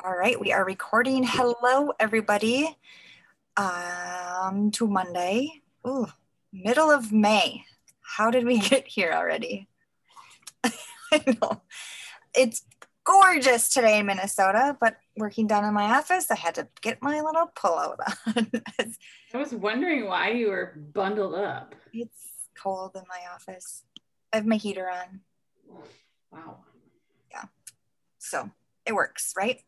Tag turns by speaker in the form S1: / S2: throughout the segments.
S1: All right, we are recording. Hello, everybody. To Monday. Ooh, middle of May. How did we get here already? I know. It's gorgeous today in Minnesota, but working down in my office, I had to get my little pullout on.
S2: I was wondering why you were bundled up.
S1: It's cold in my office. I have my heater on.
S2: Wow.
S1: Yeah, so it works, right?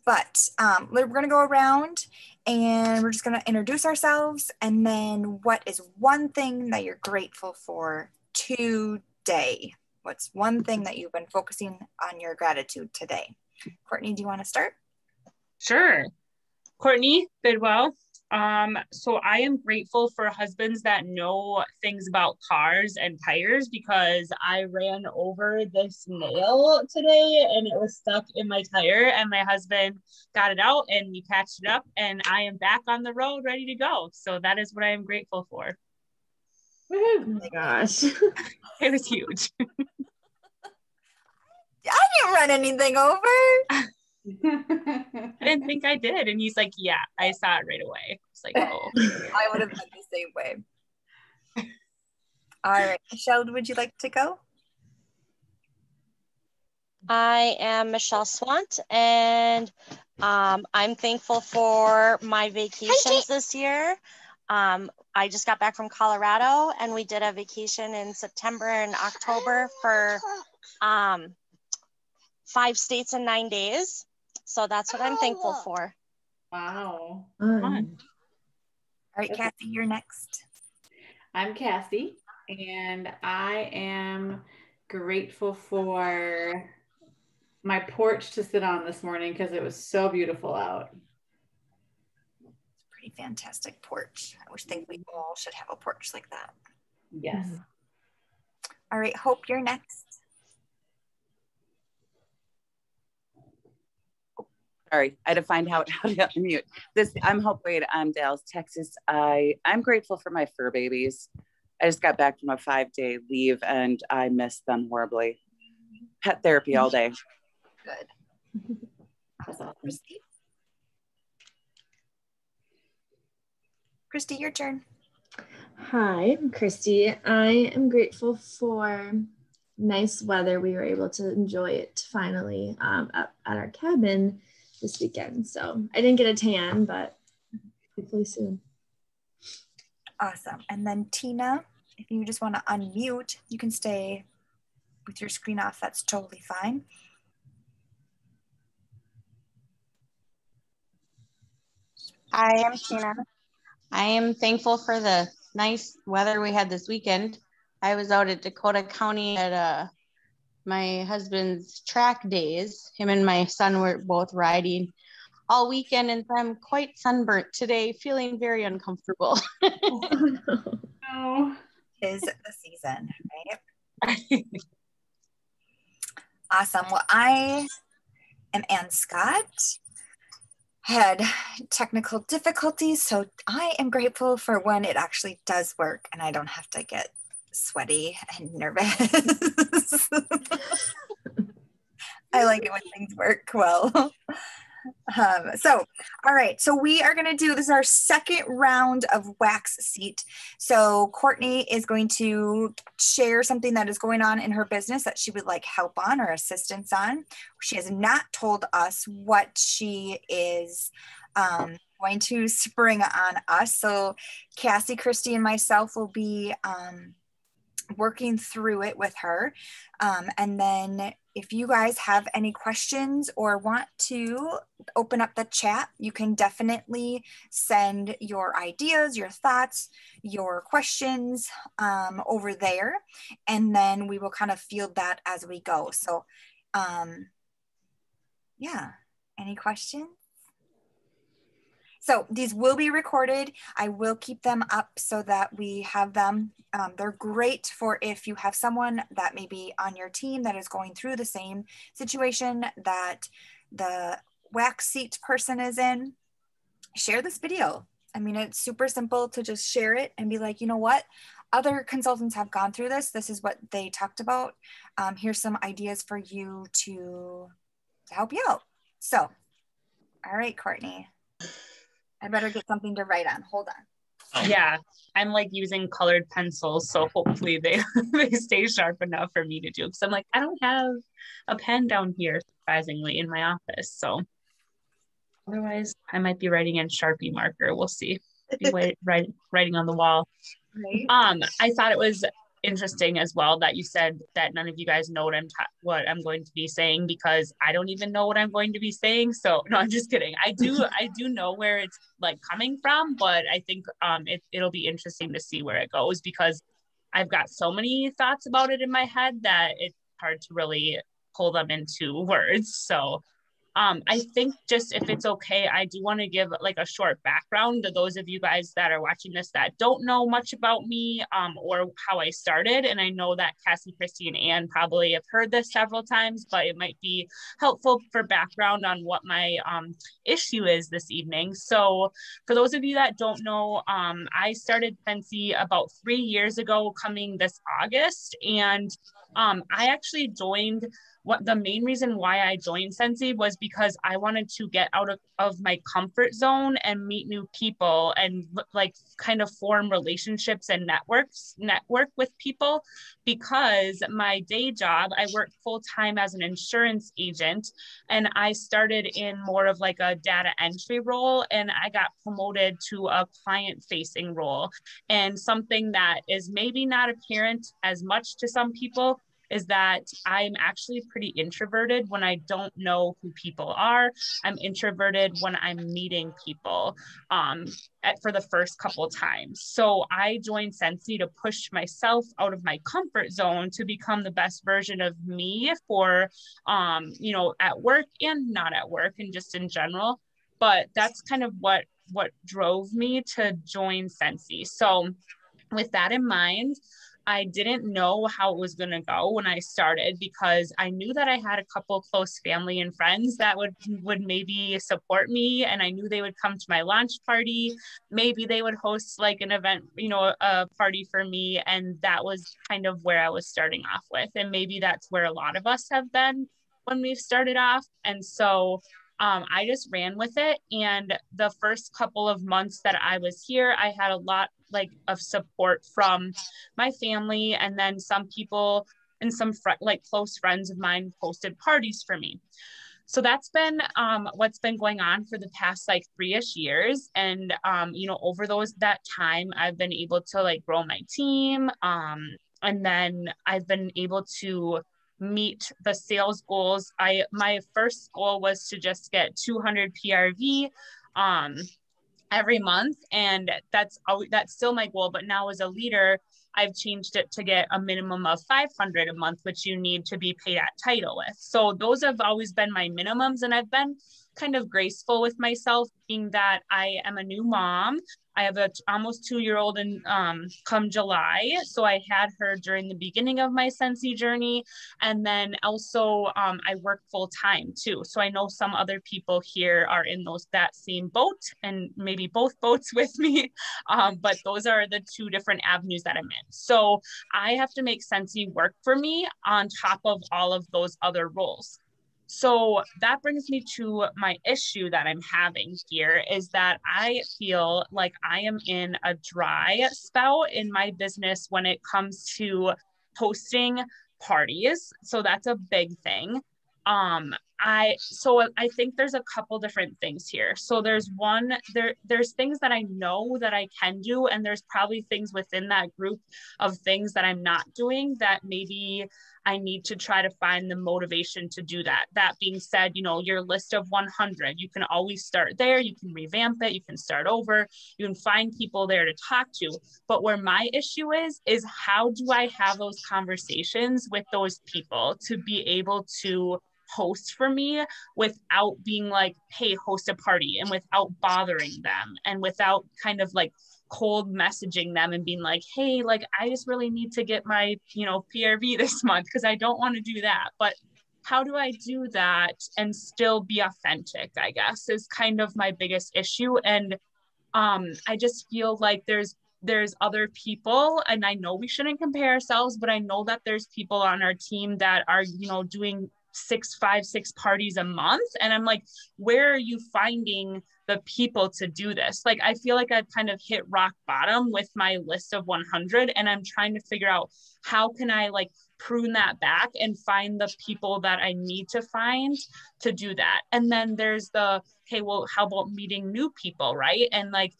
S1: But we're going to go around and we're just going to introduce ourselves, and then what is one thing that you're grateful for today? What's one thing that you've been focusing on your gratitude today? Kourtni, do you want to start?
S3: Sure. Kourtni Bidwell. So I am grateful for husbands that know things about cars and tires, because I ran over this nail today and it was stuck in my tire, and my husband got it out and we patched it up, and I am back on the road ready to go. So that is what I am grateful for.
S4: Oh my gosh.
S3: It was huge.
S1: I didn't run anything over.
S3: I didn't think I did. And he's like, yeah, I saw it right away. It's like, oh.
S1: I would have done the same way. All right, Michelle, would you like to go?
S5: I am Michelle Swant, and I'm thankful for my vacations this year. I just got back from Colorado, and we did a vacation in September and October for 5 states in 9 days. So that's what I'm thankful for.
S2: Wow.
S1: Fun. All right, Cassie, you're next.
S2: I'm Cassie, and I am grateful for my porch to sit on this morning because it was so beautiful out.
S1: It's a pretty fantastic porch. I think we all should have a porch like that.
S2: Yes.
S1: All right, Hope, you're next.
S6: Sorry, I had to find out how to unmute this. I'm Hope Wade. I'm Dallas, Texas. I'm grateful for my fur babies. I just got back from a 5-day leave and I miss them horribly. Pet therapy all day.
S1: Good. Awesome. Christy, your turn.
S4: Hi, I'm Christy. I am grateful for nice weather. We were able to enjoy it finally up at our cabin this weekend. So I didn't get a tan, but hopefully soon.
S1: Awesome. And then Tina, if you just want to unmute, you can stay with your screen off. That's totally fine.
S7: Hi, I'm Tina. I am thankful for the nice weather we had this weekend. I was out at Dakota County at my husband's track days. Him and my son were both riding all weekend, and I'm quite sunburnt today, feeling very uncomfortable.
S2: Oh.
S1: Is the season, right? Awesome. Well, I am Ann Scott. Had technical difficulties, so I am grateful for when it actually does work and I don't have to get sweaty and nervous. I like it when things work well. All right, so we are going to do, this is our second round of wax seat. So Kourtni is going to share something that is going on in her business that she would like help on or assistance on. She has not told us what she is going to spring on us. So Cassie, Christy, and myself will be working through it with her. And then if you guys have any questions or want to open up the chat, you can definitely send your ideas, your thoughts, your questions over there. And then we will kind of field that as we go. So yeah, any questions? So these will be recorded. I will keep them up so that we have them. They're great for if you have someone that may be on your team that is going through the same situation that the wax seat person is in. Share this video. I mean, it's super simple to just share it and be like, you know what? Other consultants have gone through this. This is what they talked about. Here's some ideas for you to help you out. So All right, Kourtni. I better get something to write on. Hold on.
S3: Yeah, I'm like using colored pencils, so hopefully they they stay sharp enough for me to do. Because I'm like, I don't have a pen down here, surprisingly, in my office. So otherwise, I might be writing in Sharpie marker. We'll see. Writing on the wall.
S1: Right.
S3: I thought it was interesting as well that you said that none of you guys know what I'm going to be saying, because I don't even know what I'm going to be saying. So no, I'm just kidding. I do know where it's like coming from, but I think it'll be interesting to see where it goes, because I've got so many thoughts about it in my head that it's hard to really pull them into words. So I think, just if it's okay, I do want to give like a short background to those of you guys that are watching this that don't know much about me, or how I started. And I know that Cassie, Christy, and Ann probably have heard this several times, but it might be helpful for background on what my issue is this evening. So for those of you that don't know, I started Scentsy about 3 years ago, coming this August. And I actually joined, what the main reason why I joined Scentsy was because I wanted to get out of my comfort zone and meet new people and like kind of form relationships and network with people, because my day job, I work full-time as an insurance agent, and I started in more of like a data entry role, and I got promoted to a client-facing role. And something that is maybe not apparent as much to some people is that I'm actually pretty introverted when I don't know who people are. I'm introverted when I'm meeting people for the first couple times. So I joined Scentsy to push myself out of my comfort zone to become the best version of me for, at work and not at work, and just in general. But that's kind of what drove me to join Scentsy. So with that in mind, I didn't know how it was going to go when I started, because I knew that I had a couple close family and friends that would maybe support me, and I knew they would come to my launch party. Maybe they would host like an event, a party for me, and that was kind of where I was starting off with. And maybe that's where a lot of us have been when we've started off. And so I just ran with it. And the first couple of months that I was here, I had a lot of support from my family, and then some people and some close friends of mine hosted parties for me. So that's been what's been going on for the past 3-ish years. And over that time, I've been able to grow my team, and then I've been able to meet the sales goals. My first goal was to just get 200 PRV every month, and that's still my goal. But now as a leader, I've changed it to get a minimum of 500 a month, which you need to be paid at title with. So those have always been my minimums, and I've been kind of graceful with myself, being that I am a new mom. I have a almost 2-year-old in come July. So I had her during the beginning of my Scentsy journey. And then also I work full time too. So I know some other people here are in that same boat, and maybe both boats with me. But those are the 2 different avenues that I'm in. So I have to make Scentsy work for me on top of all of those other roles. So that brings me to my issue that I'm having here, is that I feel like I am in a dry spell in my business when it comes to hosting parties. So that's a big thing. I think there's a couple different things here. So there's things that I know that I can do, and there's probably things within that group of things that I'm not doing that maybe I need to try to find the motivation to do that. That being said, your list of 100, you can always start there. You can revamp it. You can start over. You can find people there to talk to. But where my issue is how do I have those conversations with those people to be able to host for me without being like, hey, host a party, and without bothering them, and without kind of cold messaging them and being like, hey, I just really need to get my, PRV this month, because I don't want to do that. But how do I do that and still be authentic, I guess, is kind of my biggest issue. And I just feel like there's other people, and I know we shouldn't compare ourselves, but I know that there's people on our team that are, doing 5, 6 parties a month. And I'm like, where are you finding the people to do this? Like, I feel like I've kind of hit rock bottom with my list of 100, and I'm trying to figure out how can I like prune that back and find the people that I need to find to do that. And then there's the, hey, well, how about meeting new people, right? And like,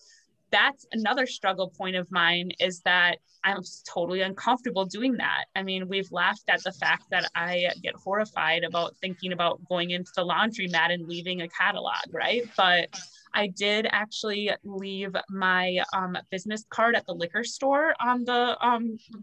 S3: that's another struggle point of mine, is that I'm totally uncomfortable doing that. I mean, we've laughed at the fact that I get horrified about thinking about going into the laundromat and leaving a catalog, right? But I did actually leave my business card at the liquor store on the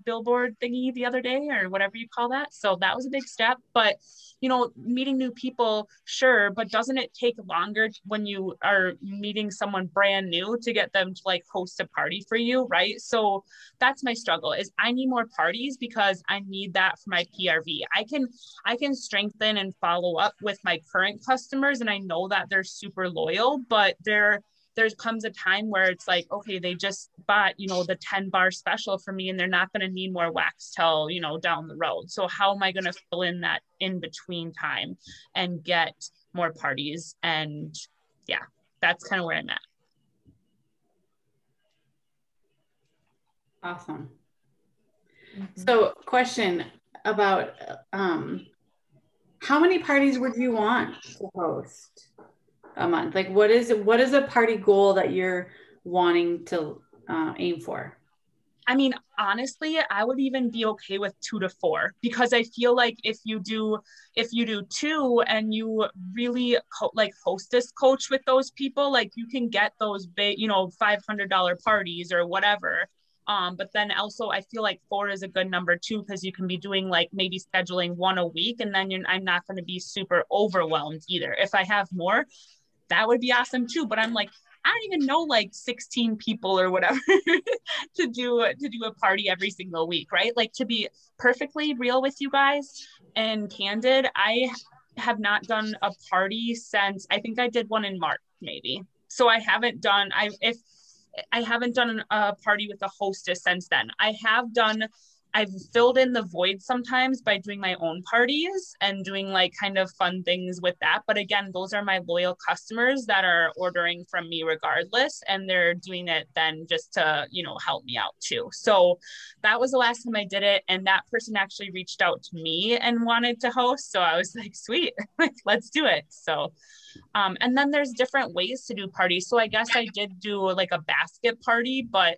S3: billboard thingy the other day, or whatever you call that. So that was a big step. But, you know, meeting new people, sure, but doesn't it take longer when you are meeting someone brand new to get them to like host a party for you, right? So that's my struggle, is I need more parties because I need that for my PRV. I can strengthen and follow up with my current customers, and I know that they're super loyal, but there comes a time where it's like, okay, they just bought, you know, the 10 bar special for me, and they're not going to need more wax till, you know, down the road. So how am I going to fill in that in between time and get more parties? And yeah, that's kind of where I'm at.
S2: Awesome. So question about how many parties would you want to host a month? Like, what is a party goal that you're wanting to aim for?
S3: I mean, honestly, I would even be okay with 2 to 4, because I feel like if you do 2 and you really like hostess coach with those people, like you can get those big, you know, $500 parties or whatever. But then also I feel like 4 is a good number too, because you can be doing like maybe scheduling 1 a week, and then I'm not going to be super overwhelmed either. If I have more, that would be awesome too. But I'm like, I don't even know like 16 people or whatever to do a party every single week, right? Like, to be perfectly real with you guys and candid, I have not done a party since, I think I did one in March maybe. So I haven't done a party with a hostess since then. I've filled in the void sometimes by doing my own parties and doing like kind of fun things with that. But again, those are my loyal customers that are ordering from me regardless. And they're doing it then just to, you know, help me out too. So that was the last time I did it. And that person actually reached out to me and wanted to host. So I was like, sweet, let's do it. So and then there's different ways to do parties. So I guess I did do like a basket party, but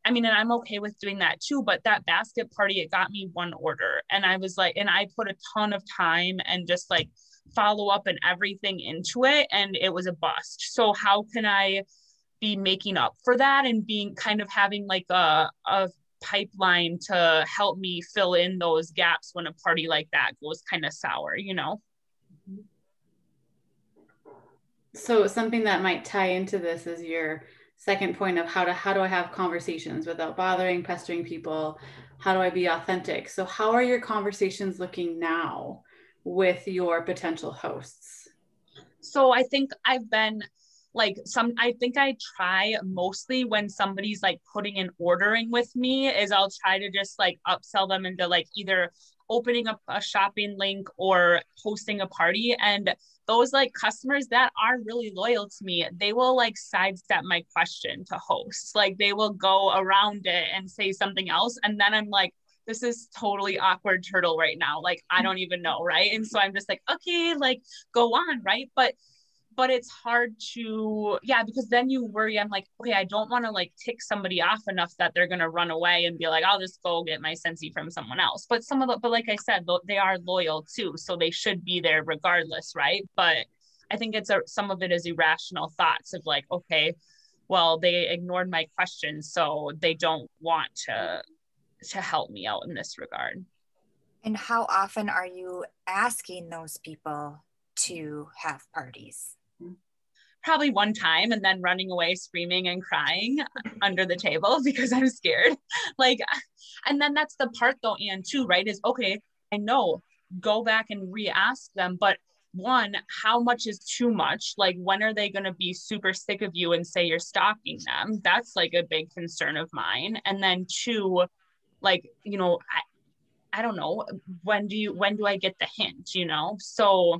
S3: I mean, and I'm okay with doing that too, but that basket party, it got me 1 order. And I was like, and I put a ton of time and just like follow up and everything into it, and it was a bust. So how can I be making up for that and being kind of having like a pipeline to help me fill in those gaps when a party like that goes kind of sour, you know?
S2: So something that might tie into this is your second point of how do I have conversations without bothering, pestering people? How do I be authentic? So how are your conversations looking now with your potential hosts?
S3: So I think I've been like I think I try mostly when somebody's like putting an ordering with me, is I'll try to just like upsell them into like either opening up a shopping link or hosting a party. And those like customers that are really loyal to me, they will like sidestep my question to host. Like they will go around it and say something else. And then I'm like, this is totally awkward turtle right now. Like, I don't even know. Right. And so I'm just like, okay, like go on. Right. But it's hard to, yeah, because then you worry. I'm like, okay, I don't want to like tick somebody off enough that they're going to run away and be like, I'll just go get my Scentsy from someone else. But but like I said, they are loyal too. So they should be there regardless. Right. But I think some of it is irrational thoughts of like, okay, well, they ignored my questions, so they don't want to help me out in this regard.
S1: And how often are you asking those people to have parties?
S3: Probably one time, and then running away screaming and crying under the table because I'm scared. Like, and then that's the part though, Anne, too, right? Is okay, I know, go back and re-ask them, but one, how much is too much? Like, when are they going to be super sick of you and say you're stalking them? That's like a big concern of mine. And then two, like, you know, I don't know, when do I get the hint, So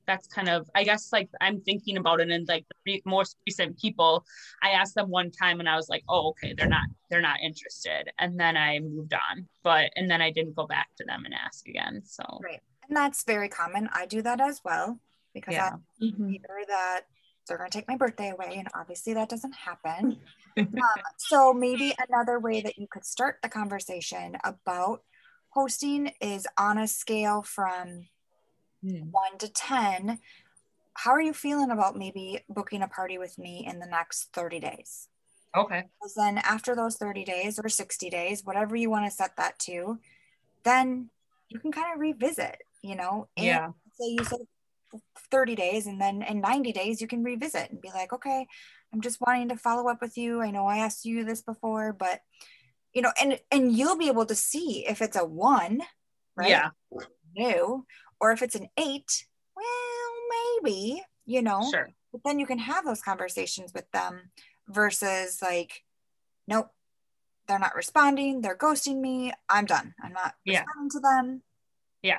S3: that's kind of, I guess, like I'm thinking about it, and like the most recent people, I asked them one time and I was like, oh, okay, they're not interested. And then I moved on, and then I didn't go back to them and ask again. So.
S1: Right. And that's very common. I do that as well, because I fear that they're going to take my birthday away. And obviously that doesn't happen. So maybe another way that you could start the conversation about hosting is on a scale from 1 to 10. How are you feeling about maybe booking a party with me in the next 30 days?
S3: Okay.
S1: Because then after those 30 days or 60 days, whatever you want to set that to, then you can kind of revisit,
S3: Yeah.
S1: Say you said 30 days, and then in 90 days, you can revisit and be like, okay, I'm just wanting to follow up with you. I know I asked you this before, but and you'll be able to see if it's a 1, right?
S3: Yeah.
S1: No, or if it's an 8, well, maybe,
S3: Sure.
S1: But then you can have those conversations with them versus like, nope, they're not responding, they're ghosting me, I'm done, I'm not responding to them.
S3: Yeah.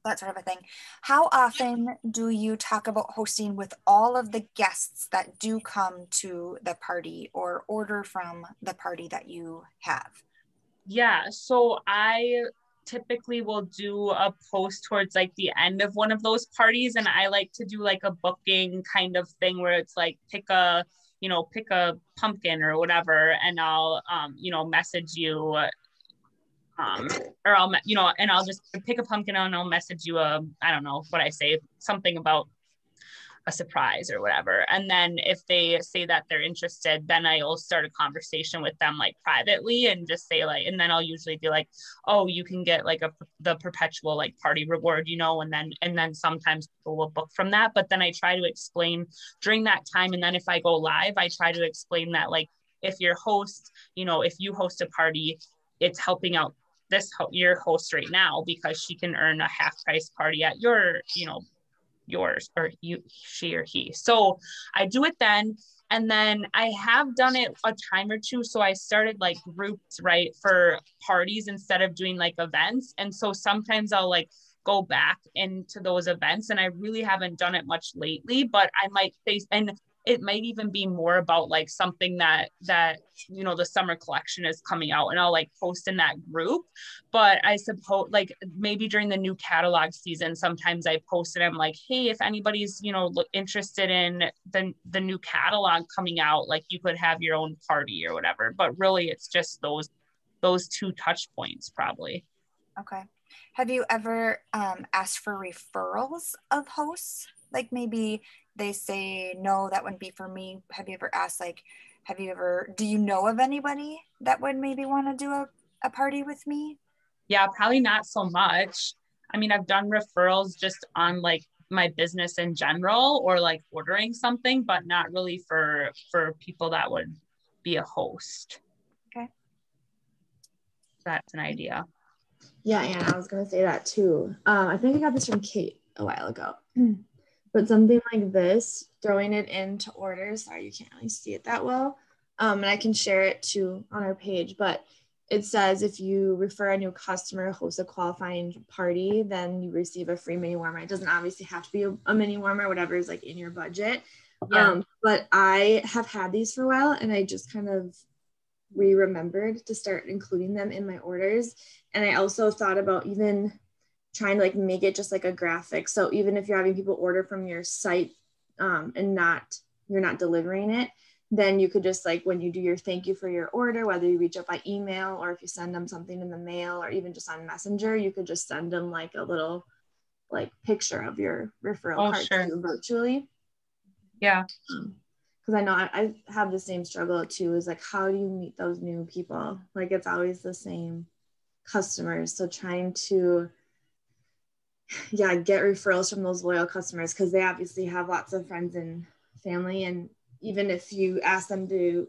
S1: That sort of a thing. How often do you talk about hosting with all of the guests that do come to the party or order from the party that you have?
S3: Yeah. So I typically will do a post towards like the end of one of those parties. And I like to do like a booking kind of thing where it's like pick a pumpkin or whatever. And I'll, message you, or and I'll just pick a pumpkin and I'll message you I don't know what I say, something about a surprise or whatever. And then if they say that they're interested, then I'll start a conversation with them like privately and just say like, and then I'll usually be like, oh, you can get like the perpetual like party reward, and then sometimes people will book from that. But then I try to explain during that time. And then if I go live, I try to explain that like, if your host, if you host a party, it's helping out your host right now because she can earn a half price party at yours, or she or he. So I do it then. And then I have done it a time or two. So I started like groups, right, for parties instead of doing like events. And so sometimes I'll like go back into those events, and I really haven't done it much lately, but I might face, and it might even be more about like something that the summer collection is coming out, and I'll like post in that group. But I suppose like maybe during the new catalog season, sometimes I post and I'm like, hey, if anybody's interested in the new catalog coming out, like you could have your own party or whatever. But really it's just those 2 touch points probably.
S1: Okay. Have you ever asked for referrals of hosts? Like maybe they say, no, that wouldn't be for me. Have you ever asked, like, do you know of anybody that would maybe want to do a party with me?
S3: Yeah, probably not so much. I mean, I've done referrals just on like my business in general or like ordering something, but not really for people that would be a host.
S1: Okay.
S3: That's an idea.
S4: Yeah, Anna, I was going to say that too. I think I got this from Kate a while ago. But something like this, throwing it into orders, sorry, you can't really see it that well. And I can share it too on our page, but it says if you refer a new customer, host a qualifying party, then you receive a free mini warmer. It doesn't obviously have to be a mini warmer, whatever is like in your budget. Yeah. But I have had these for a while, and I just kind of remembered to start including them in my orders. And I also thought about even trying to like make it just like a graphic. So even if you're having people order from your site and you're not delivering it, then you could just like, when you do your thank you for your order, whether you reach out by email or if you send them something in the mail or even just on Messenger, you could just send them like a little like picture of your referral card too, virtually.
S3: Yeah.
S4: Because I know I have the same struggle too, is like, how do you meet those new people? Like it's always the same customers. So trying to get referrals from those loyal customers, because they obviously have lots of friends and family. And even if you ask them to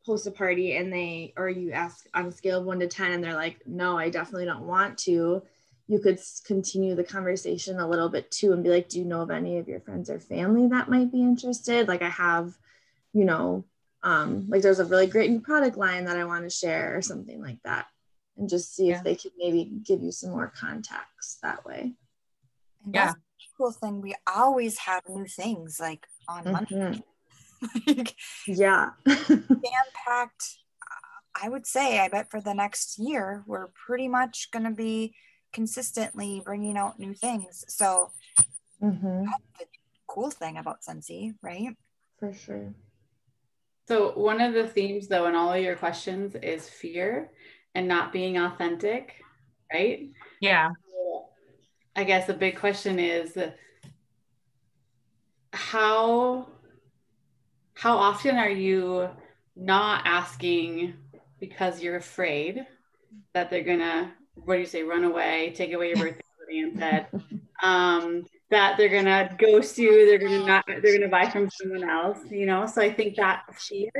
S4: host a party and you ask on a scale of 1 to 10 and they're like, no, I definitely don't want to, you could continue the conversation a little bit too and be like, do you know of any of your friends or family that might be interested? Like I have, like there's a really great new product line that I want to share or something like that. and just see if they can maybe give you some more context that way.
S1: And that's the cool thing. We always have new things like on Monday. Like,
S4: yeah.
S1: jam-packed. I would say, I bet for the next year, we're pretty much going to be consistently bringing out new things. So that's the cool thing about Scentsy, right?
S4: For sure.
S2: So one of the themes though in all of your questions is fear and not being authentic, right?
S3: Yeah.
S2: So I guess the big question is how often are you not asking because you're afraid that they're gonna, what do you say, run away, take away your birthday, and said, that they're gonna ghost you, they're gonna buy from someone else, you know? So I think that fear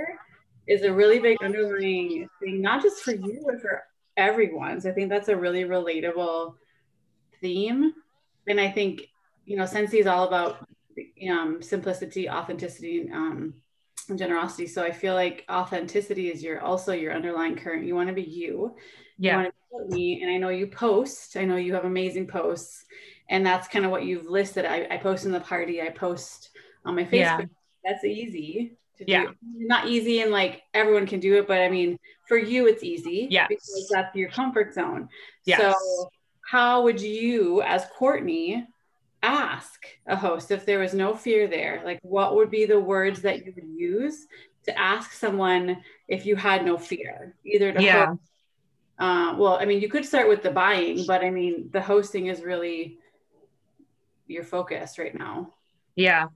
S2: is a really big underlying thing, not just for you, but for everyone. So I think that's a really relatable theme. And I think, you know, Scentsy is all about simplicity, authenticity, and generosity. So I feel like authenticity is also your underlying current. You want to be you. You want to be me. And I know you post. I know you have amazing posts. And that's kind of what you've listed. I post in the party. I post on my Facebook.
S3: Yeah.
S2: That's easy to do. Not easy and like everyone can do it. But I mean, for you, it's easy. Because that's your comfort zone. So how would you, as Kourtni, ask a host if there was no fear there? Like, what would be the words that you would use to ask someone if you had no fear, either to host? Well, I mean, you could start with the buying, but I mean, the hosting is really your focus right now.
S3: Yeah.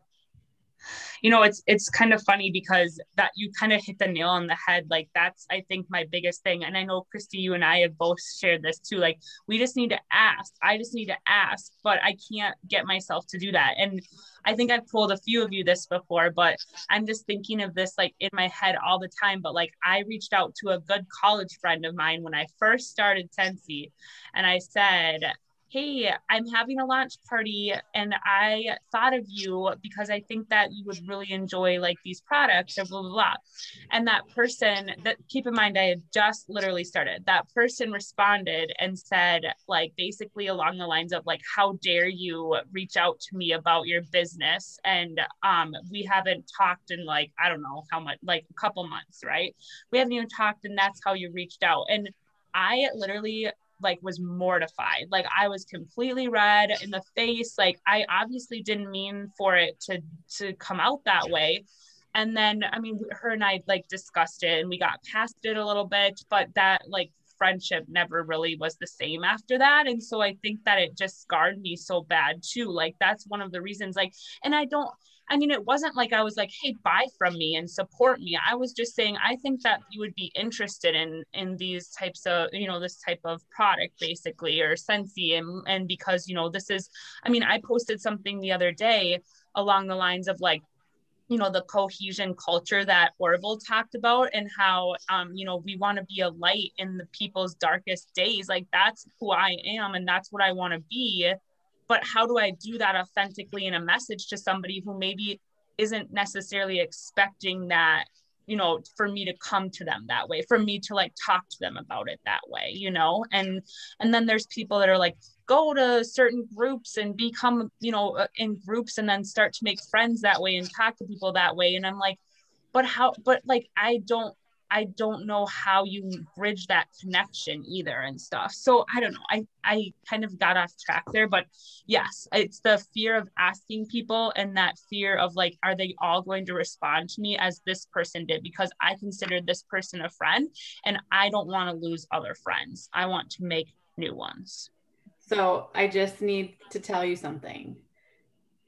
S3: You know, it's kind of funny because that you kind of hit the nail on the head. Like that's, I think, my biggest thing. And I know, Christy, you and I have both shared this too. Like we just need to ask. I just need to ask, but I can't get myself to do that. And I think I've told a few of you this before, but I'm just thinking of this like in my head all the time. But like I reached out to a good college friend of mine when I first started Scentsy, and I said, hey, I'm having a launch party and I thought of you because I think that you would really enjoy like these products or blah, blah, blah. And that person, that, keep in mind, I had just literally started, that person responded and said, like, basically along the lines of like, how dare you reach out to me about your business? And we haven't talked in like, I don't know how much, like a couple months, right? We haven't even talked, and that's how you reached out. And I literally like was mortified. Like I was completely red in the face. Like I obviously didn't mean for it to come out that way. And then, I mean, her and I like discussed it and we got past it a little bit, but that like friendship never really was the same after that. And so I think that it just scarred me so bad too. Like that's one of the reasons, like, and I mean, it wasn't like I was like, hey, buy from me and support me. I was just saying, I think that you would be interested in these types of, you know, this type of product basically, or Scentsy. And because, you know, this is, I mean, I posted something the other day along the lines of like, you know, the cohesion culture that Orville talked about, and how, you know, we want to be a light in the people's darkest days. Like that's who I am and that's what I want to be. But how do I do that authentically in a message to somebody who maybe isn't necessarily expecting that, you know, for me to come to them that way, for me to like talk to them about it that way, you know? And then there's people that are like, go to certain groups and become, you know, in groups and then start to make friends that way and talk to people that way. And I'm like, but like, I don't know how you bridge that connection either and stuff. So I don't know. I kind of got off track there, but yes, it's the fear of asking people and that fear of like, are they all going to respond to me as this person did? Because I considered this person a friend and I don't want to lose other friends. I want to make new ones.
S2: So I just need to tell you something.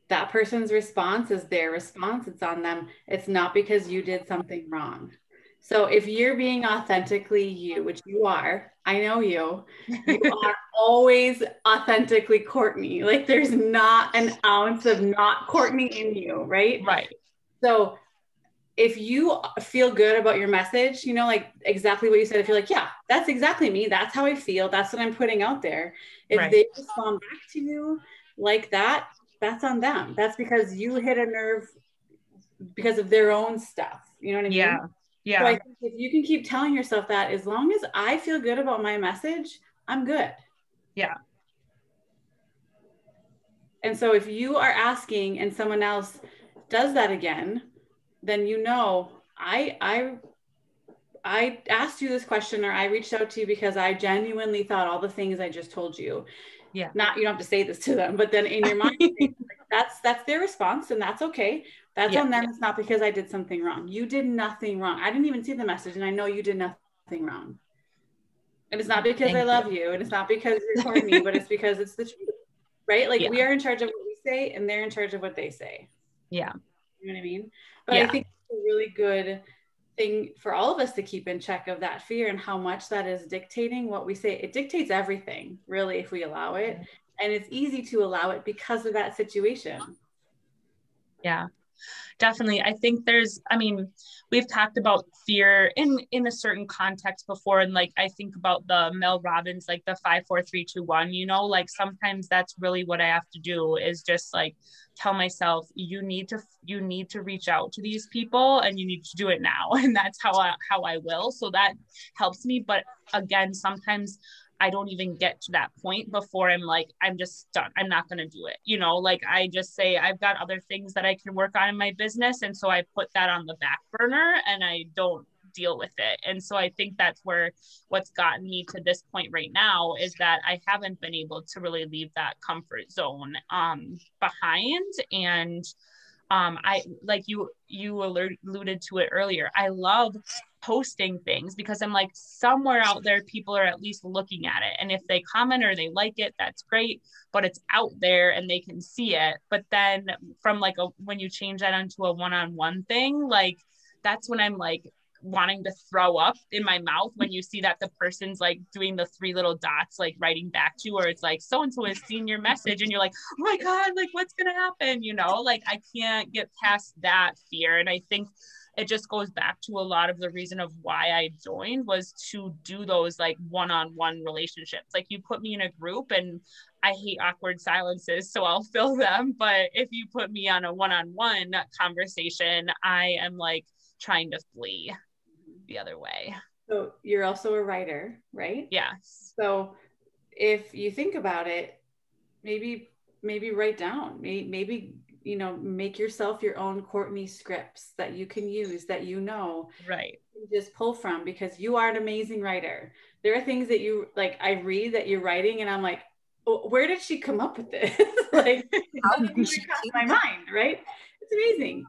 S2: That person's response is their response. It's on them. It's not because you did something wrong. So if you're being authentically you, which you are, I know you are always authentically Kourtni. Like there's not an ounce of not Kourtni in you, right?
S3: Right.
S2: So if you feel good about your message, you know, like exactly what you said, if you're like, yeah, that's exactly me. That's how I feel. That's what I'm putting out there. If they respond back to you like that, that's on them. That's because you hit a nerve because of their own stuff. You know what I mean?
S3: Yeah.
S2: So I think if you can keep telling yourself that, as long as I feel good about my message, I'm good.
S3: Yeah.
S2: And so if you are asking and someone else does that again, then you know, I asked you this question, or I reached out to you because I genuinely thought all the things I just told you.
S3: Yeah.
S2: Not, you don't have to say this to them, but then in your mind, that's their response, and that's okay. That's on them. It's not because I did something wrong. You did nothing wrong. I didn't even see the message, and I know you did nothing wrong. And it's not because I love you, and it's not because you're Kourtni, but it's because it's the truth, right? Like we are in charge of what we say, and they're in charge of what they say.
S3: Yeah.
S2: You know what I mean? But I think it's a really good thing for all of us to keep in check of that fear and how much that is dictating what we say. It dictates everything, really, if we allow it. And it's easy to allow it because of that situation.
S3: Yeah, definitely. I think we've talked about fear in a certain context before. And like, I think about the Mel Robbins, like the 5, 4, 3, 2, 1, like sometimes that's really what I have to do, is just like tell myself, you need to reach out to these people, and you need to do it now. And that's how I will. So that helps me. But again, sometimes I don't even get to that point before I'm like, I'm just done. I'm not going to do it. Like I just say, I've got other things that I can work on in my business. And so I put that on the back burner and I don't deal with it. And so I think that's what's gotten me to this point right now, is that I haven't been able to really leave that comfort zone behind. And I, like you alluded to it earlier, I love posting things because I'm like, somewhere out there people are at least looking at it, and if they comment or they like it, that's great, but it's out there and they can see it. But then from like when you change that onto a one-on-one thing, like that's when I'm like wanting to throw up in my mouth when you see that the person's like doing the 3 little dots, like writing back to you, or it's like so-and-so has seen your message, and you're like, oh my God, like what's gonna happen, like I can't get past that fear. And I think it just goes back to a lot of the reason of why I joined, was to do those like one-on-one relationships. Like you put me in a group, and I hate awkward silences, so I'll fill them. But if you put me on a one-on-one conversation, I am like trying to flee the other way.
S2: So you're also a writer, right?
S3: Yes.
S2: So if you think about it, maybe write down, maybe make yourself your own Kourtni scripts that you can use, that
S3: right,
S2: just pull from, because you are an amazing writer. There are things that you like, I read that you're writing and I'm like, oh, where did she come up with this? Like, how did this cross my mind, right? It's amazing.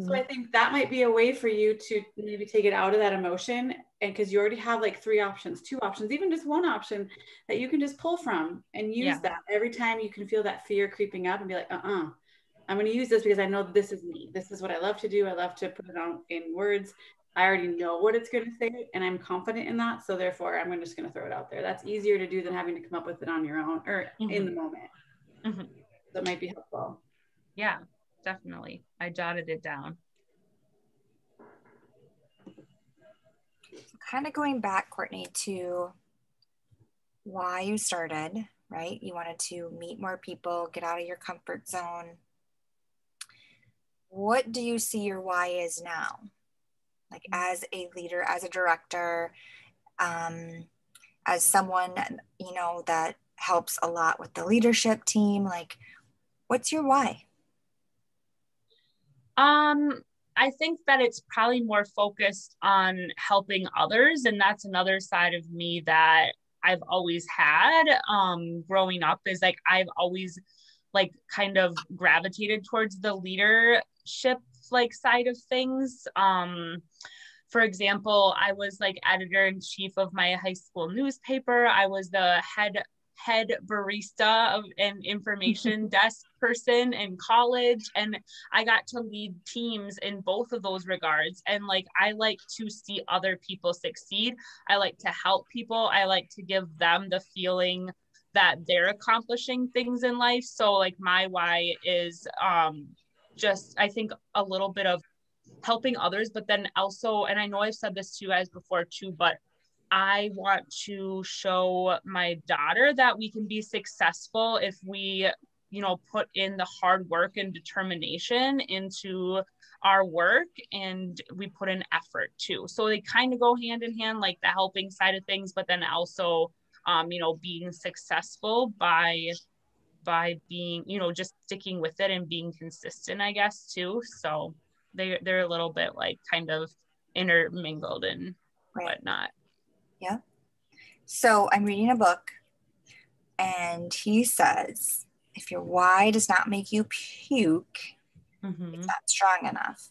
S2: So I think that might be a way for you to maybe take it out of that emotion, and because you already have like 3 options, 2 options, even just 1 option that you can just pull from and use that every time you can feel that fear creeping up, and be like, I'm going to use this because I know this is me. This is what I love to do. I love to put it on in words. I already know what it's going to say, and I'm confident in that. So therefore, I'm just going to throw it out there. That's easier to do than having to come up with it on your own or in the moment. That might be helpful.
S3: Yeah, definitely. I jotted it down.
S1: Kind of going back, Kourtni, to why you started, right? You wanted to meet more people, get out of your comfort zone. What do you see your why is now? Like as a leader, as a director, as someone, that helps a lot with the leadership team, like what's your why?
S3: I think that it's probably more focused on helping others. And that's another side of me that I've always had growing up, is like I've always like kind of gravitated towards the leadership like side of things. For example, I was like editor-in-chief of my high school newspaper. I was the head barista of an information desk person in college, and I got to lead teams in both of those regards. And like I like to see other people succeed. I like to help people. I like to give them the feeling that they're accomplishing things in life. So like my why is just, I think, a little bit of helping others, but then also, and I know I've said this to you guys before too, but I want to show my daughter that we can be successful if we, put in the hard work and determination into our work and we put in effort too. So they kind of go hand in hand, like the helping side of things, but then also, you know, being successful by being, you know, just sticking with it and being consistent, I guess, too. So they're a little bit like kind of intermingled and whatnot.
S1: Yeah. So I'm reading a book and he says, if your why does not make you puke, it's not strong enough.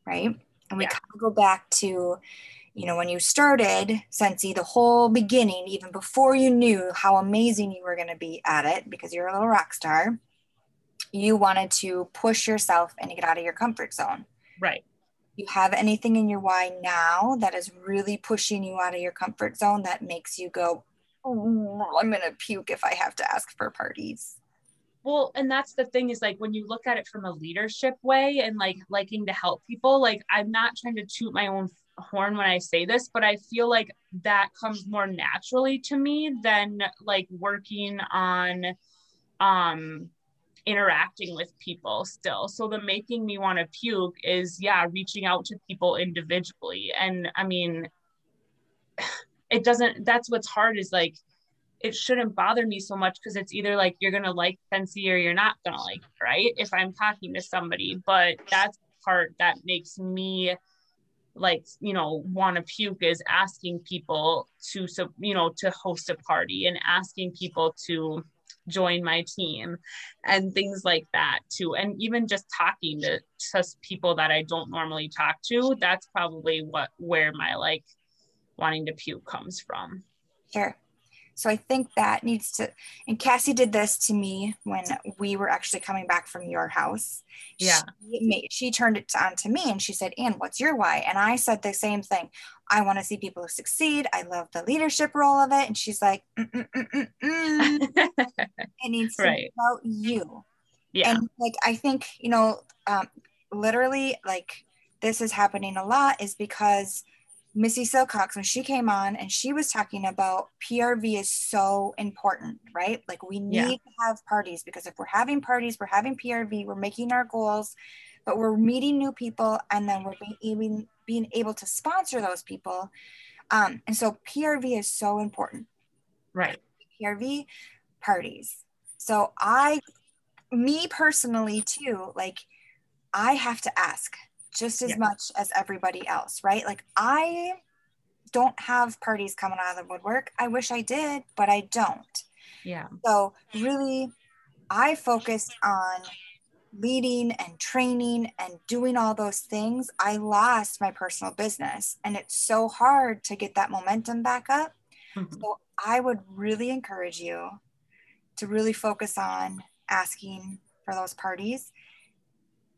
S1: Right. And we kind of go back to, you know, when you started Scentsy, the whole beginning, even before you knew how amazing you were going to be at it, because you're a little rock star, you wanted to push yourself and get out of your comfort zone.
S3: Right.
S1: You have anything in your why now that is really pushing you out of your comfort zone that makes you go, oh, I'm going to puke if I have to ask for parties?
S3: Well, and that's the thing is like when you look at it from a leadership way and like liking to help people, like I'm not trying to toot my own horn when I say this, but I feel like that comes more naturally to me than like working on interacting with people still. So the making me want to puke is reaching out to people individually. And I mean, it doesn't, that's what's hard is like it shouldn't bother me so much because it's either like you're gonna like Scentsy or you're not gonna like, right? If I'm talking to somebody, but that's the part that makes me like, you know, want to puke is asking people to, so, you know, to host a party and asking people to join my team and things like that too. And even just talking to people that I don't normally talk to, that's probably where my like wanting to puke comes from.
S1: Sure. So I think that needs to, and Cassie did this to me when we were actually coming back from your house.
S3: Yeah.
S1: She turned it on to me and she said, Ann, what's your why? And I said the same thing. I want to see people succeed. I love the leadership role of it. And she's like, It needs to be about you.
S3: Yeah.
S1: And like, I think, you know, literally like this is happening a lot is because Missy Silcox, when she came on and she was talking about PRV is so important, right? Like we need to have parties because if we're having parties, we're having PRV, we're making our goals, but we're meeting new people and then we're being able to sponsor those people. And so PRV is so important.
S3: Right.
S1: PRV parties. So me personally too, like I have to ask just as much as everybody else, right? Like I don't have parties coming out of the woodwork. I wish I did, but I don't.
S3: Yeah.
S1: So really, I focused on leading and training and doing all those things. I lost my personal business and it's so hard to get that momentum back up. Mm-hmm. So I would really encourage you to really focus on asking for those parties.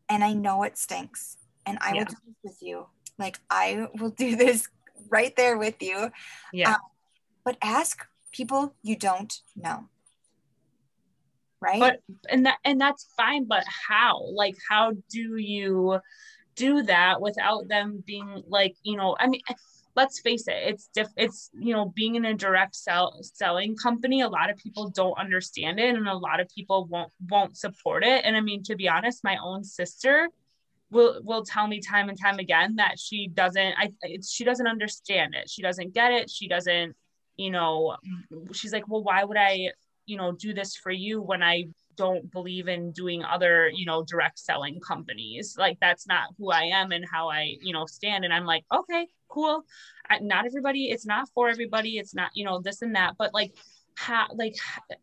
S1: And I know it stinks. And I will do this with you. Like I will do this right there with you.
S3: Yeah.
S1: But ask people you don't know. Right.
S3: But and that's fine. But how? Like, how do you do that without them being like, you know, I mean, let's face it, it's, you know, being in a direct selling company, a lot of people don't understand it and a lot of people won't support it. And I mean, to be honest, my own sister will tell me time and time again that she doesn't understand it. She doesn't get it. She doesn't, you know, she's like, well, why would I, you know, do this for you when I don't believe in doing other, you know, direct selling companies? Like, that's not who I am and how I, you know, stand. And I'm like, okay, cool. Not everybody, it's not for everybody. It's not, you know, this and that, but like,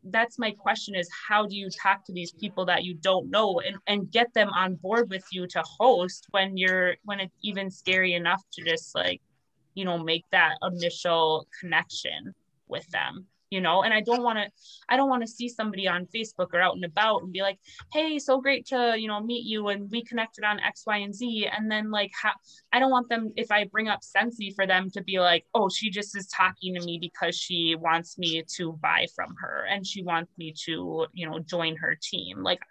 S3: that's my question is how do you talk to these people that you don't know and get them on board with you to host when it's even scary enough to just like, you know, make that initial connection with them, you know? And I don't want to see somebody on Facebook or out and about and be like, hey, so great to, you know, meet you and we connected on X, Y, and Z. And then like, I don't want them, if I bring up Scentsy, for them to be like, oh, she just is talking to me because she wants me to buy from her and she wants me to, you know, join her team. Like,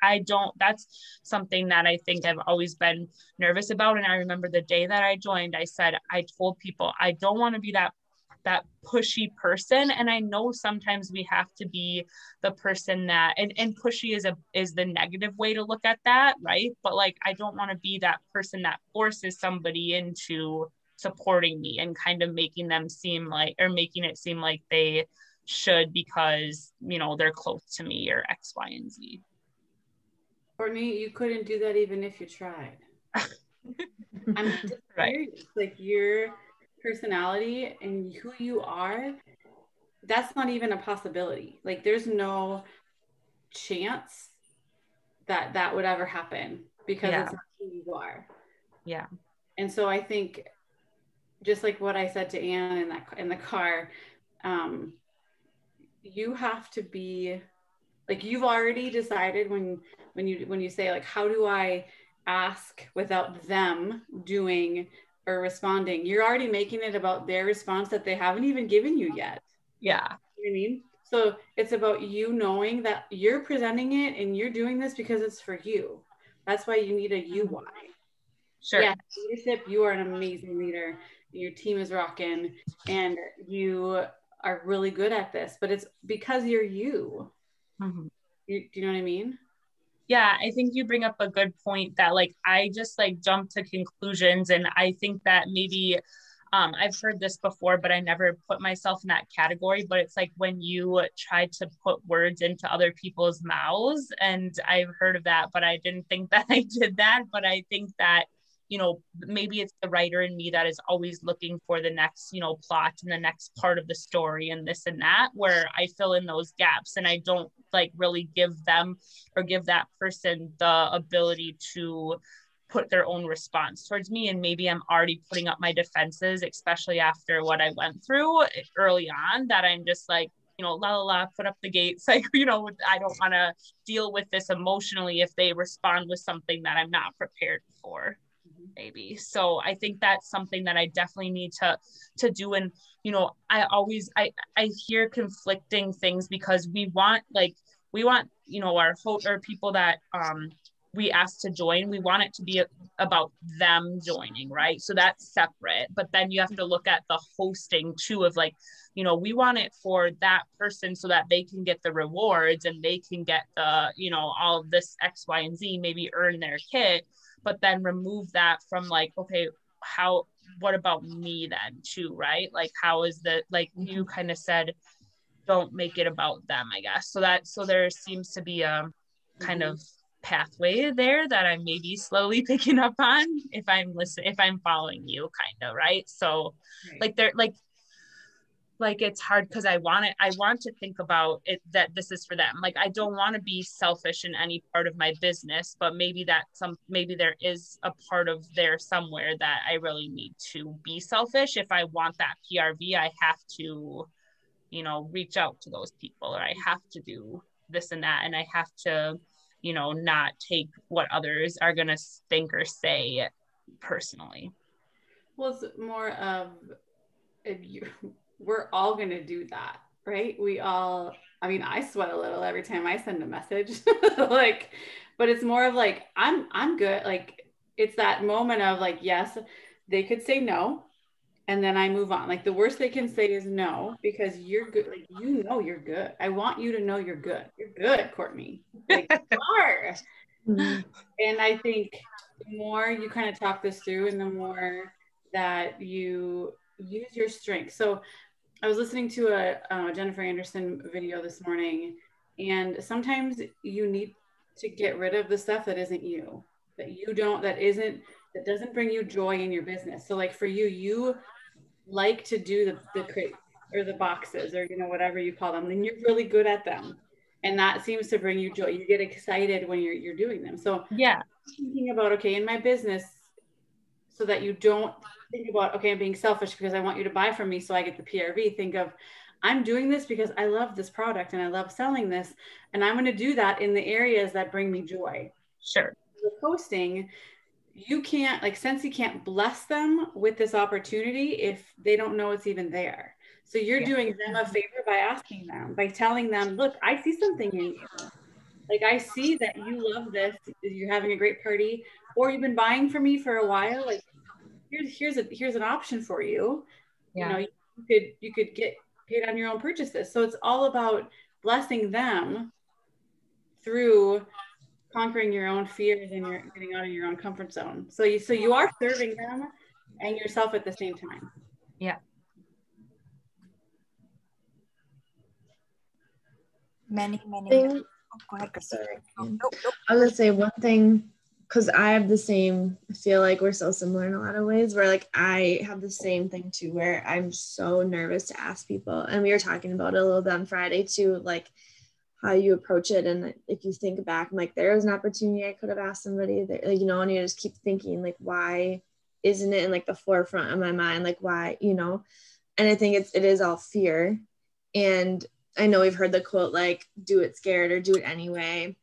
S3: that's something that I think I've always been nervous about. And I remember the day that I joined, I said, I told people, I don't want to be that that pushy person. And I know sometimes we have to be the person that, and pushy is the negative way to look at that, right? But like, I don't want to be that person that forces somebody into supporting me and kind of making them seem like, or making it seem like they should because, you know, they're close to me or X, Y, and Z.
S2: Kourtni, you couldn't do that even if you tried. I'm just
S3: right.
S2: Like your personality and who you are, that's not even a possibility. Like there's no chance that that would ever happen because it's not who you are.
S3: Yeah.
S2: And so I think just like what I said to Anne in the car, you have to be like, you've already decided when you say like, how do I ask without them doing or responding, you're already making it about their response that they haven't even given you yet.
S3: Yeah.
S2: You know what I mean? So it's about you knowing that you're presenting it and you're doing this because it's for you. That's why you need a you why.
S3: Sure.
S2: Yeah, leadership, you are an amazing leader. Your team is rocking and you are really good at this, but it's because you're you.
S3: Mm-hmm.
S2: Do you know what I mean?
S3: Yeah, I think you bring up a good point that like I just like jump to conclusions, and I think that maybe I've heard this before, but I never put myself in that category. But it's like when you try to put words into other people's mouths, and I've heard of that, but I didn't think that I did that. But I think that, you know, maybe it's the writer in me that is always looking for the next, you know, plot and the next part of the story and this and that, where I fill in those gaps and I don't like really give them or give that person the ability to put their own response towards me. And maybe I'm already putting up my defenses, especially after what I went through early on, that I'm just like, you know, la la la, put up the gates. Like, you know, I don't want to deal with this emotionally if they respond with something that I'm not prepared for, maybe. So I think that's something that I definitely need to do. And, you know, I hear conflicting things because we want, you know, our or people that we ask to join, we want it to be about them joining, right? So that's separate. But then you have to look at the hosting too, of like, you know, we want it for that person so that they can get the rewards and they can get the, you know, all of this X, Y, and Z, maybe earn their kit, but then remove that from like, okay, what about me then too, right? Like, how is the, like you kind of said, don't make it about them, I guess. So there seems to be a kind of pathway there that I'm maybe slowly picking up on if I'm following you, kind of, right? So like it's hard because I want to think about it, that this is for them. Like, I don't want to be selfish in any part of my business, but maybe there is a part of there somewhere that I really need to be selfish. If I want that PRV, I have to, you know, reach out to those people, or I have to do this and that. And I have to, you know, not take what others are going to think or say personally.
S2: Well, it's more of, we're all going to do that, right? I mean, I sweat a little every time I send a message, like, but it's more of like, I'm good. Like, it's that moment of like, yes, they could say no, and then I move on. Like, the worst they can say is no, because you're good. Like, you know, you're good. I want you to know you're good. You're good, Kourtni. Like, you are. And I think the more you kind of talk this through and the more that you use your strength. So I was listening to a Jennifer Anderson video this morning, and sometimes you need to get rid of the stuff that isn't you, that doesn't bring you joy in your business. So like for you like to do the crates or the boxes, or, you know, whatever you call them, then you're really good at them. And that seems to bring you joy. You get excited when you're doing them. So
S3: yeah,
S2: thinking about, okay, in my business, so that you don't think about, okay, I'm being selfish because I want you to buy from me so I get the PRV. Think of, I'm doing this because I love this product and I love selling this, and I'm going to do that in the areas that bring me joy.
S3: Sure.
S2: With hosting, you can't, like, Scentsy can't bless them with this opportunity if they don't know it's even there. So you're doing them a favor by asking them, by telling them, look, I see something in you. Like, I see that you love this, you're having a great party, or you've been buying from me for a while. Like, here's an option for you.
S3: Yeah.
S2: You know, you you could get paid on your own purchases. So it's all about blessing them through conquering your own fears and you're getting out of your own comfort zone. So you are serving them and yourself at the same time.
S3: Yeah.
S1: Many.
S4: Thing,
S1: Oh, go ahead, Kristen.
S4: sorry.
S1: Nope.
S4: I was gonna say one thing, because I have the same, I feel like we're so similar in a lot of ways, where like I have the same thing too, where I'm so nervous to ask people. And we were talking about it a little bit on Friday too, like how you approach it. And if you think back, I'm like, there was an opportunity I could have asked somebody that, you know, and you just keep thinking like, why isn't it in like the forefront of my mind? Like why, you know? And I think it is all fear. And I know we've heard the quote, like, do it scared or do it anyway.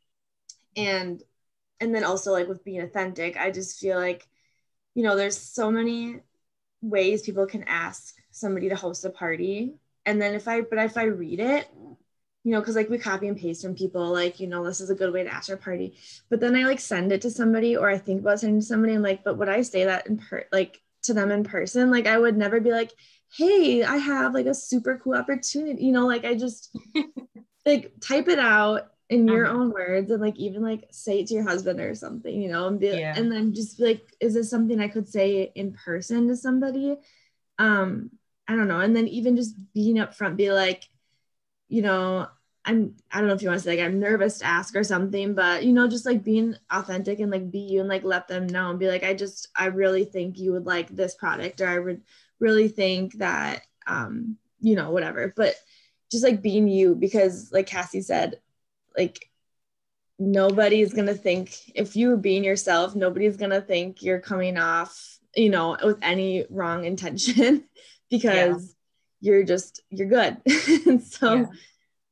S4: And then also like with being authentic, I just feel like, you know, there's so many ways people can ask somebody to host a party. And then if I read it, you know, because like we copy and paste from people, like, you know, this is a good way to ask our party. But then I like send it to somebody, or I think about sending to somebody. I'm like, but would I say that like to them in person? Like I would never be like, hey, I have like a super cool opportunity, you know, like I just like type it out in your own words and like even like say it to your husband or something, you know, and and then just be like, is this something I could say in person to somebody? I don't know. And then even just being upfront, be like, you know, I don't know if you want to say like I'm nervous to ask or something, but you know, just like being authentic and like be you and like let them know and be like, I really think you would like this product, or I would really think that you know, whatever. But just like being you, because like Cassie said, like nobody's gonna think, if you were being yourself, nobody's gonna think you're coming off, you know, with any wrong intention because you're good. And so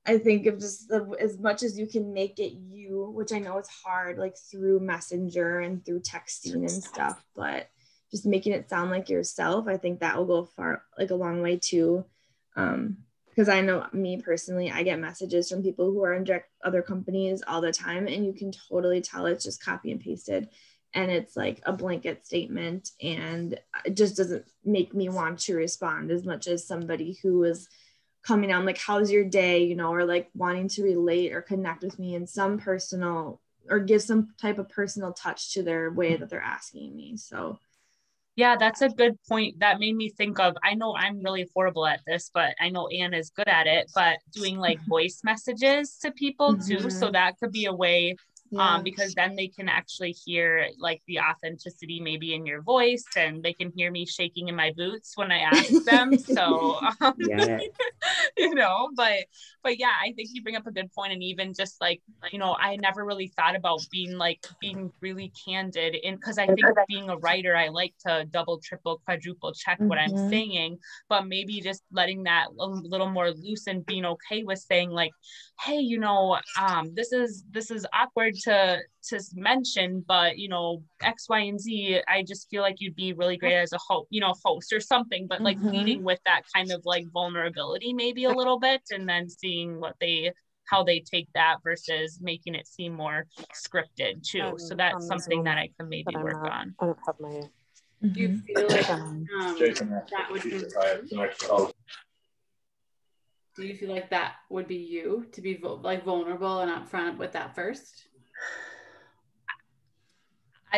S4: I think if just as much as you can make it you, which I know it's hard, like through Messenger and through texting and stuff, but just making it sound like yourself, I think that will go far, like a long way too. Because I know me personally, I get messages from people who are in direct other companies all the time, and you can totally tell it's just copy and pasted. And it's like a blanket statement, and it just doesn't make me want to respond as much as somebody who is coming on like, how's your day, you know, or like wanting to relate or connect with me in some personal, or give some type of personal touch to their way that they're asking me. So
S3: yeah, that's a good point. That made me think of, I know I'm really horrible at this, but I know Anne is good at it, but doing like voice messages to people too. So that could be a way, because then they can actually hear like the authenticity maybe in your voice, and they can hear me shaking in my boots when I ask them. So, you know, but yeah, I think you bring up a good point. And even just like, you know, I never really thought about being really candid because I think being a writer, I like to double, triple, quadruple check what I'm saying, but maybe just letting that a little more loose and being okay with saying like, hey, you know, this is awkward to mention, but you know, X, Y, and Z, I just feel like you'd be really great as a host or something, but like leading with that kind of like vulnerability maybe a little bit, and then seeing how they take that versus making it seem more scripted too. So that's something that I can maybe work on.
S2: Do you feel like that would be, do you feel like that would be you to be like vulnerable and upfront with that first?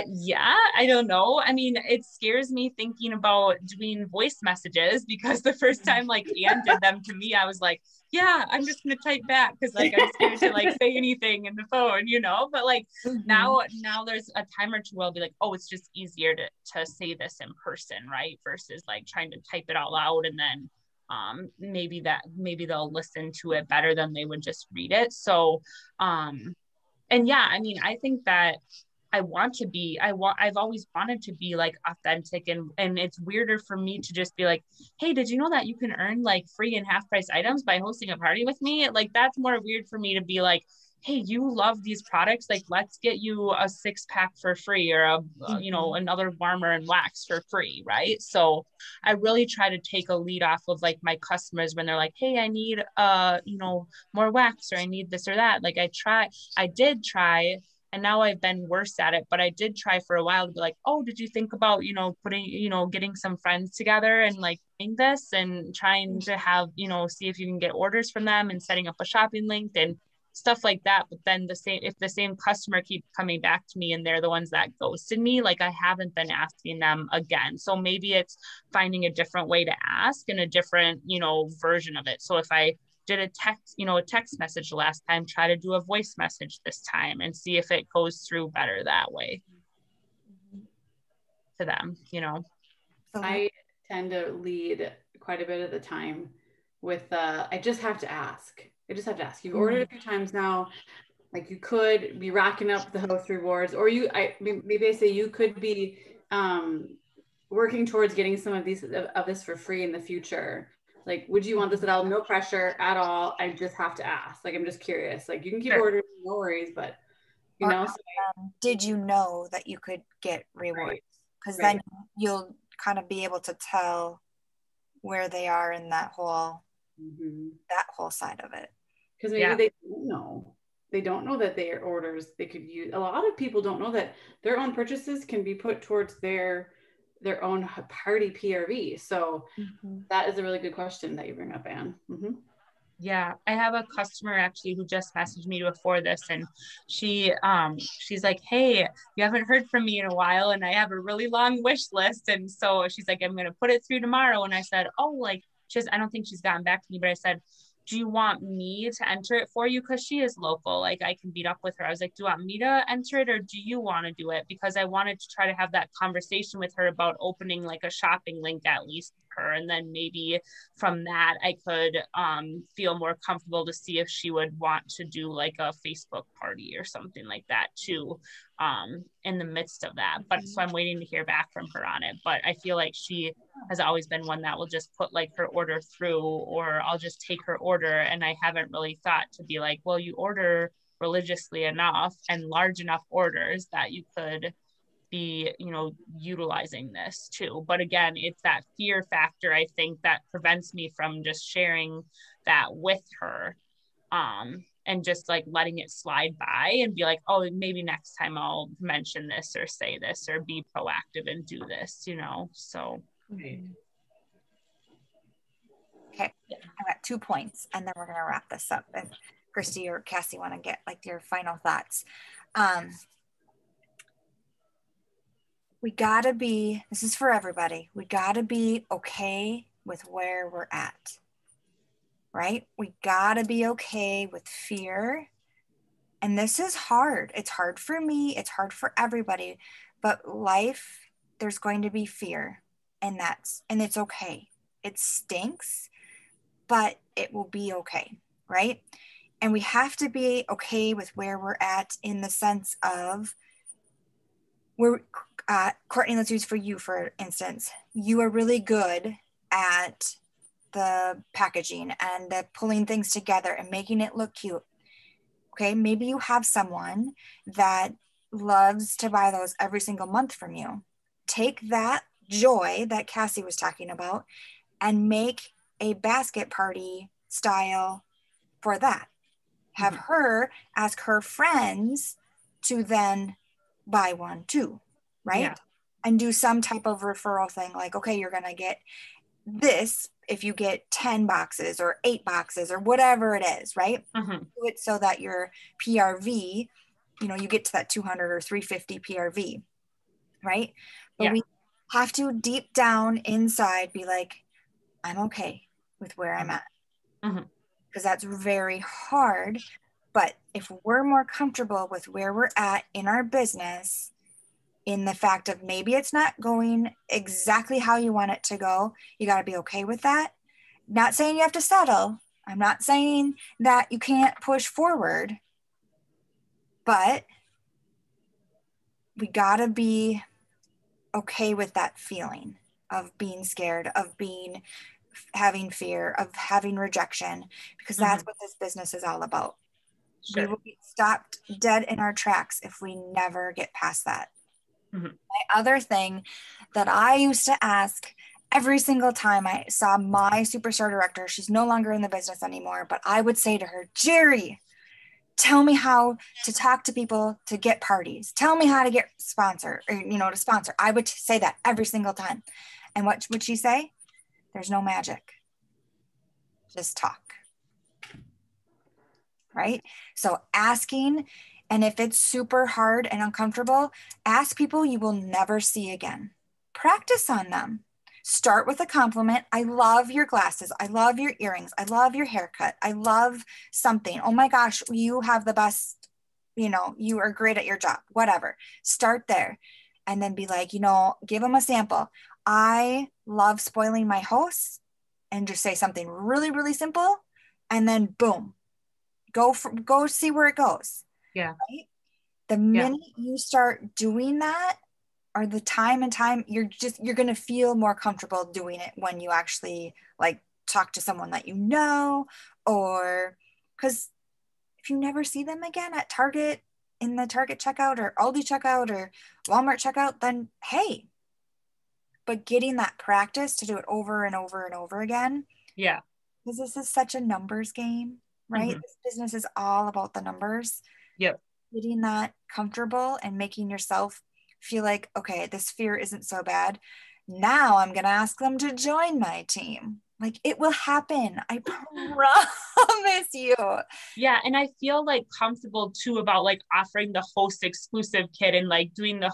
S3: Yeah, I don't know. I mean, it scares me thinking about doing voice messages, because the first time like Anne did them to me, I was like, yeah, I'm just gonna type back because like I'm scared to like say anything in the phone, you know. But like now there's a time or two I'll be like, oh, it's just easier to say this in person, right? Versus like trying to type it out loud, and then maybe they'll listen to it better than they would just read it. So and yeah, I mean, I think that I've always wanted to be like authentic, and it's weirder for me to just be like, hey, did you know that you can earn like free and half price items by hosting a party with me? Like, that's more weird for me to be like, hey, you love these products, like let's get you a 6-pack for free, or you know, another warmer and wax for free, right? So I really try to take a lead off of like my customers when they're like, hey, I need you know, more wax, or I need this or that. Like I did try And now I've been worse at it, but I did try for a while to be like, oh, did you think about, putting, getting some friends together and like doing this and trying to have, see if you can get orders from them and setting up a shopping link and stuff like that. But then if the same customer keeps coming back to me and they're the ones that ghosted me, like I haven't been asking them again. So maybe it's finding a different way to ask and a different, version of it. So if I did a text message last time, try to do a voice message this time and see if it goes through better that way to them,
S2: I tend to lead quite a bit of the time with I just have to ask. You've ordered a few times now. Like you could be racking up the host rewards, or maybe I say you could be working towards getting some of this for free in the future. Like, would you want this at all? No pressure at all. I just have to ask. Like, I'm just curious. Like, you can keep ordering, no worries, but
S1: did you know that you could get rewards? Because then you'll kind of be able to tell where they are in that whole side of it.
S2: Because maybe they don't know. They don't know that their orders they could use. A lot of people don't know that their own purchases can be put towards their own party PRV. So that is a really good question that you bring up, Anne.
S3: Yeah, I have a customer actually who just messaged me before this, and she's like, hey, you haven't heard from me in a while and I have a really long wish list. And so she's like, I'm gonna put it through tomorrow. And I said, oh, like I don't think she's gotten back to me, but I said, do you want me to enter it for you? Because she is local. Like I can meet up with her. I was like, do you want me to enter it or do you want to do it? Because I wanted to try to have that conversation with her about opening like a shopping link at least for her. And then maybe from that, I could feel more comfortable to see if she would want to do like a Facebook party or something like that too, in the midst of that. But so I'm waiting to hear back from her on it. But I feel like she has always been one that will just put like her order through, or I'll just take her order. And I haven't really thought to be like, well, you order religiously enough and large enough orders that you could be, utilizing this too. But again, it's that fear factor, I think, that prevents me from just sharing that with her. And just like letting it slide by and be like, oh, maybe next time I'll mention this or say this or be proactive and do this, so.
S1: Okay, I got 2 points and then we're going to wrap this up. If Christy or Cassie want to get like your final thoughts. We got to be, this is for everybody, we got to be okay with where we're at, right? We got to be okay with fear. And this is hard. It's hard for me. It's hard for everybody. But life, there's going to be fear. And it's okay. It stinks, but it will be okay, right? And we have to be okay with where we're at in the sense of Kourtni, let's use for you, for instance. You are really good at the packaging and the pulling things together and making it look cute. Okay, maybe you have someone that loves to buy those every single month from you. Take that joy that Cassie was talking about and make a basket party style for that. Have her ask her friends to then buy one too, right? Yeah. And do some type of referral thing like, okay, you're going to get this if you get 10 boxes or 8 boxes or whatever it is, right? Do it so that your PRV, you get to that 200 or 350 PRV, right? But we have to deep down inside be like, I'm okay with where I'm at. Because that's very hard. But if we're more comfortable with where we're at in our business, in the fact of maybe it's not going exactly how you want it to go, you got to be okay with that. Not saying you have to settle. I'm not saying that you can't push forward, but we got to be okay with that feeling of being scared, of having fear, of having rejection, because that's what this business is all about. Sure. We will be stopped dead in our tracks if we never get past that. My other thing that I used to ask every single time I saw my superstar director, she's no longer in the business anymore, but I would say to her, Jerry, tell me how to talk to people to get parties. Tell me how to get sponsor or, to sponsor. I would say that every single time. And what would she say? There's no magic. Just talk. Right? So asking, and if it's super hard and uncomfortable, ask people you will never see again. Practice on them. Start with a compliment. I love your glasses. I love your earrings. I love your haircut. I love something. Oh my gosh, you have the best, you are great at your job, whatever. Start there and then be like, give them a sample. I love spoiling my hosts, and just say something really, really simple. And then boom, go see where it goes.
S3: Yeah.
S1: Right? The minute you start doing that, or the time and time, you're going to feel more comfortable doing it when you actually like talk to someone that or because if you never see them again at Target, in the Target checkout or Aldi checkout or Walmart checkout, then hey, but getting that practice to do it over and over and over again.
S3: Yeah.
S1: Because this is such a numbers game, right? This business is all about the numbers.
S3: Yep.
S1: Getting that comfortable and making yourself feel like, okay, this fear isn't so bad. Now I'm going to ask them to join my team. Like it will happen. I promise you.
S3: Yeah. And I feel like comfortable too about like offering the host exclusive kit and like doing the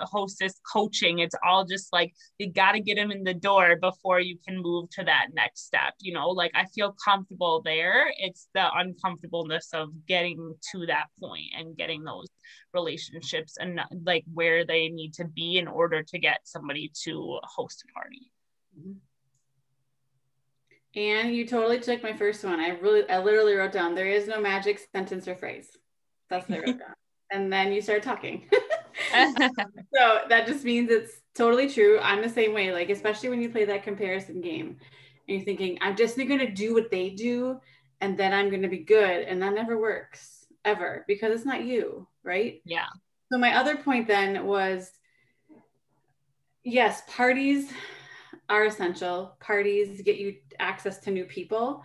S3: hostess coaching. It's all just like, you got to get them in the door before you can move to that next step. Like I feel comfortable there. It's the uncomfortableness of getting to that point and getting those relationships and like where they need to be in order to get somebody to host a party.
S2: And you totally took my first one. I literally wrote down, there is no magic sentence or phrase. That's what I wrote down. And then you started talking. So that just means it's totally true. I'm the same way, like, especially when you play that comparison game and you're thinking, I'm just going to do what they do and then I'm going to be good. And that never works ever because it's not you, right?
S3: Yeah.
S2: So my other point then was, yes, parties are essential. Parties get you access to new people.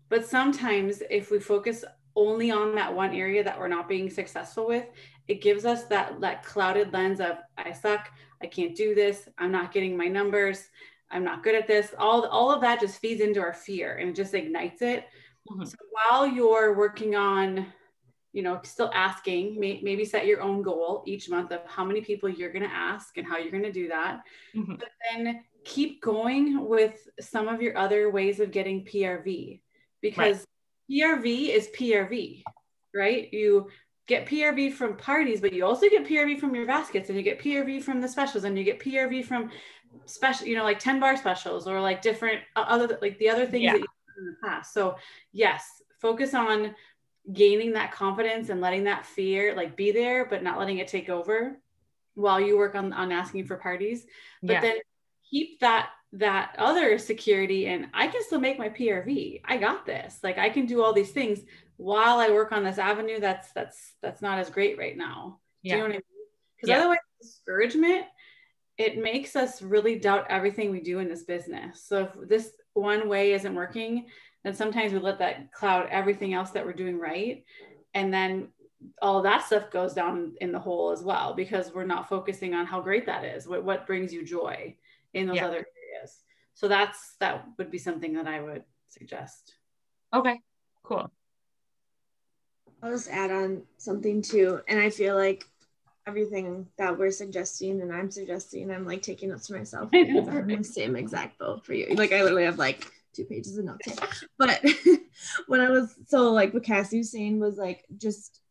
S2: But sometimes if we focus only on that one area that we're not being successful with, it gives us that clouded lens of, I suck, I can't do this, I'm not getting my numbers, I'm not good at this. All of that just feeds into our fear and it just ignites it. So while you're working on, still asking, maybe set your own goal each month of how many people you're going to ask and how you're going to do that. But then keep going with some of your other ways of getting PRV, because PRV is PRV, right? You get PRV from parties, but you also get PRV from your baskets, and you get PRV from the specials, and you get PRV from special, like 10 bar specials or like different the other things that you've done in the past. So yes, focus on gaining that confidence and letting that fear like be there, but not letting it take over while you work on asking for parties. But then keep that other security, and I can still make my PRV. I got this. Like I can do all these things while I work on this avenue that's not as great right now. Do you know what I mean? Because otherwise discouragement, it makes us really doubt everything we do in this business. So if this one way isn't working, then sometimes we let that cloud everything else that we're doing right. And then all that stuff goes down in the hole as well, because we're not focusing on how great that is, what brings you joy in those other areas. So that would be something that I would suggest.
S3: Okay, cool.
S4: I'll just add on something too. And I feel like everything that we're suggesting and I'm suggesting, I'm like taking notes to myself because I'm in the same exact boat for you. Like I literally have like 2 pages of notes here. But when I was, so like what Cassie was saying was like just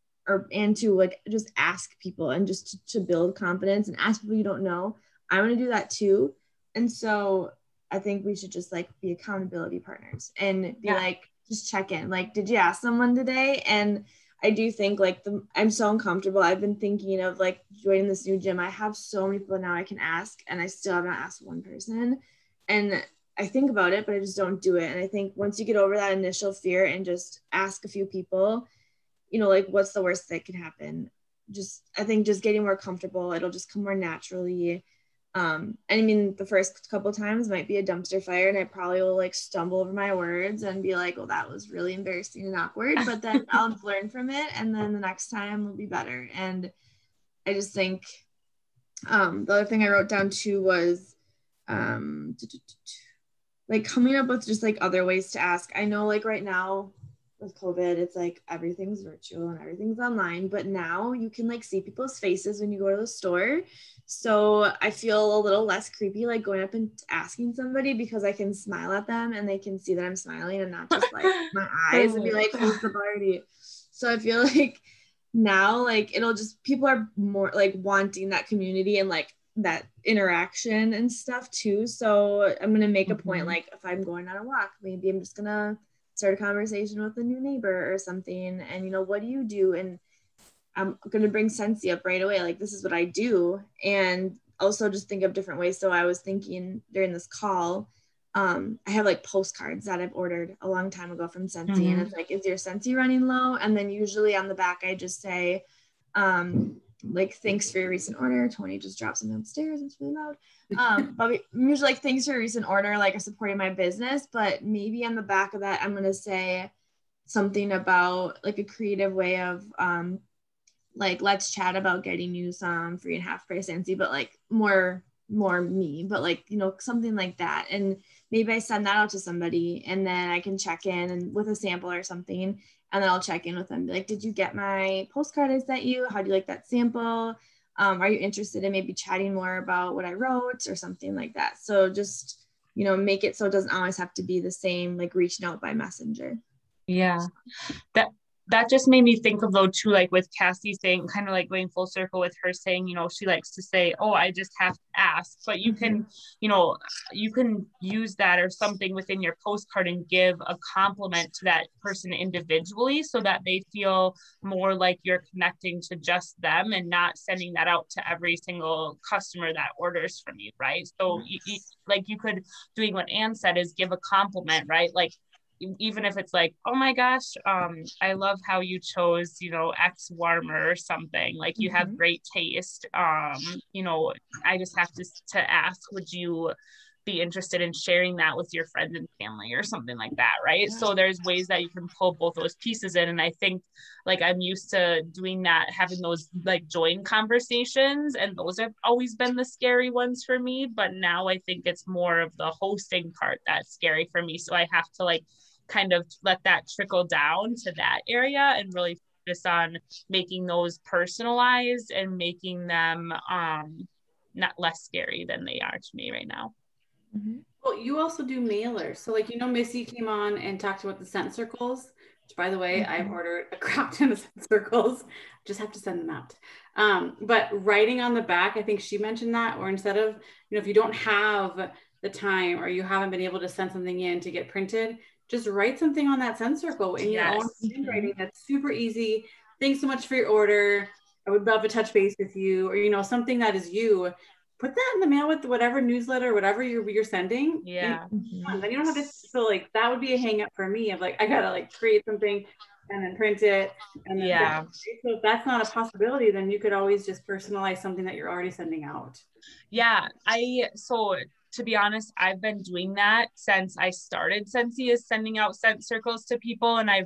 S4: ask people and just to build confidence and ask people you don't know. I want to do that too. And so I think we should just like be accountability partners and be like, just check in. Like, did you ask someone today? And I do think like I'm so uncomfortable. I've been thinking of like joining this new gym. I have so many people now I can ask, and I still have not asked one person. And I think about it, but I just don't do it. And I think once you get over that initial fear and just ask a few people, like what's the worst that could happen? I think just getting more comfortable, it'll just come more naturally. I mean, the first couple times might be a dumpster fire and I probably will like stumble over my words and be like, well, that was really embarrassing and awkward, but then I'll learn from it. And then the next time will be better. And I just think, the other thing I wrote down too was, like coming up with just like other ways to ask. I know like right now with COVID, it's like everything's virtual and everything's online, but now you can like see people's faces when you go to the store. So I feel a little less creepy like going up and asking somebody because I can smile at them and they can see that I'm smiling and not just like my eyes and be like, who's the party? So I feel like now like it'll just, people are more like wanting that community and like that interaction and stuff too. So I'm gonna make a point, like if I'm going on a walk, maybe I'm just gonna start a conversation with a new neighbor or something, and you know, what do you do? And I'm gonna bring Scentsy up right away, like this is what I do, and also just think of different ways. So I was thinking during this call, I have like postcards that I've ordered a long time ago from Scentsy, and it's like, is your Scentsy running low? And then usually on the back I just say, like, thanks for your recent order. Tony just dropped something upstairs. It's really loud. But usually like, thanks for your recent order, like, are supporting my business. But maybe on the back of that, I'm going to say something about like a creative way of, like, let's chat about getting you some free and half price Scentsy, but like more me, but like, you know, something like that. And maybe I send that out to somebody and then I can check in and with a sample or something. And then I'll check in with them, be like, did you get my postcard I sent you? How do you like that sample? Are you interested in maybe chatting more about what I wrote or something like that? So just, you know, make it so it doesn't always have to be the same, like reaching out by messenger.
S3: Yeah. That just made me think of though too, like with Cassie saying, kind of like going full circle with her saying, you know, she likes to say, oh, I just have to ask, but you can, you know, you can use that or something within your postcard and give a compliment to that person individually so that they feel more like you're connecting to just them and not sending that out to every single customer that orders from you, right? So like you could, doing what Anne said, is give a compliment, right? Like, even if it's like, oh my gosh, I love how you chose, you know, X warmer or something, like you have great taste. You know, I just have to ask, would you be interested in sharing that with your friends and family or something like that, right? Yeah. So there's ways that you can pull both those pieces in. And I think like I'm used to doing that, having those like join conversations, and those have always been the scary ones for me. But now I think it's more of the hosting part that's scary for me. So I have to like kind of let that trickle down to that area and really focus on making those personalized and making them not less scary than they are to me right now.
S2: Well, you also do mailers. So like, you know, Missy came on and talked about the scent circles, which by the way, I've ordered a crap ton of scent circles. Just have to send them out. But writing on the back, I think she mentioned that, or instead of, you know, if you don't have the time or you haven't been able to send something in to get printed, just write something on that scent circle in your own handwriting. That's super easy. Thanks so much for your order. I would love to touch base with you, or, you know, something that is you. Put that in the mail with whatever newsletter, whatever you're sending.
S3: Yeah.
S2: Then you don't have to, so like that would be a hang up for me of like, I gotta like create something and then print it. And then so if that's not a possibility, then you could always just personalize something that you're already sending out.
S3: Yeah. So to be honest, I've been doing that since I started Scentsy, is sending out scent circles to people, and I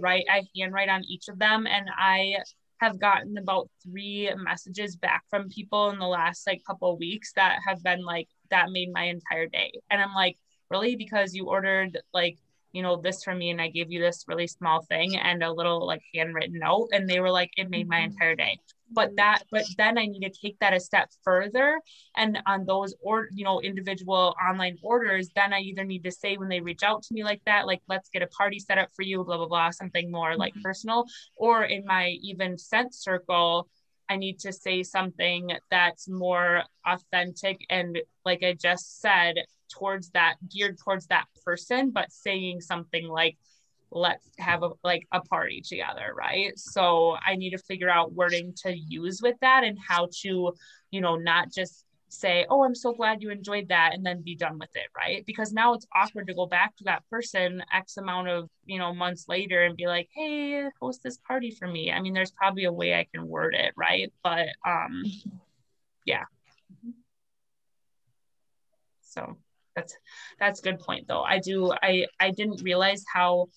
S3: handwrite on each of them. And I have gotten about 3 messages back from people in the last like couple of weeks that have been like, that made my entire day. And I'm like, really? Because you ordered like, you know, this from me and I gave you this really small thing and a little like handwritten note, and they were like, it made my entire day. But then I need to take that a step further, and on those individual online orders, then I either need to say when they reach out to me like that, like, let's get a party set up for you, blah blah blah, something more like personal, or in my even scent circle, I need to say something that's more authentic and, like I just said, geared towards that person, but saying something like, let's have a party together, right? So I need to figure out wording to use with that and how to, you know, not just say, oh, I'm so glad you enjoyed that, and then be done with it, right? Because now it's awkward to go back to that person X amount of, you know, months later and be like, hey, host this party for me. I mean, there's probably a way I can word it, right? But yeah. So that's a good point though. I didn't realize how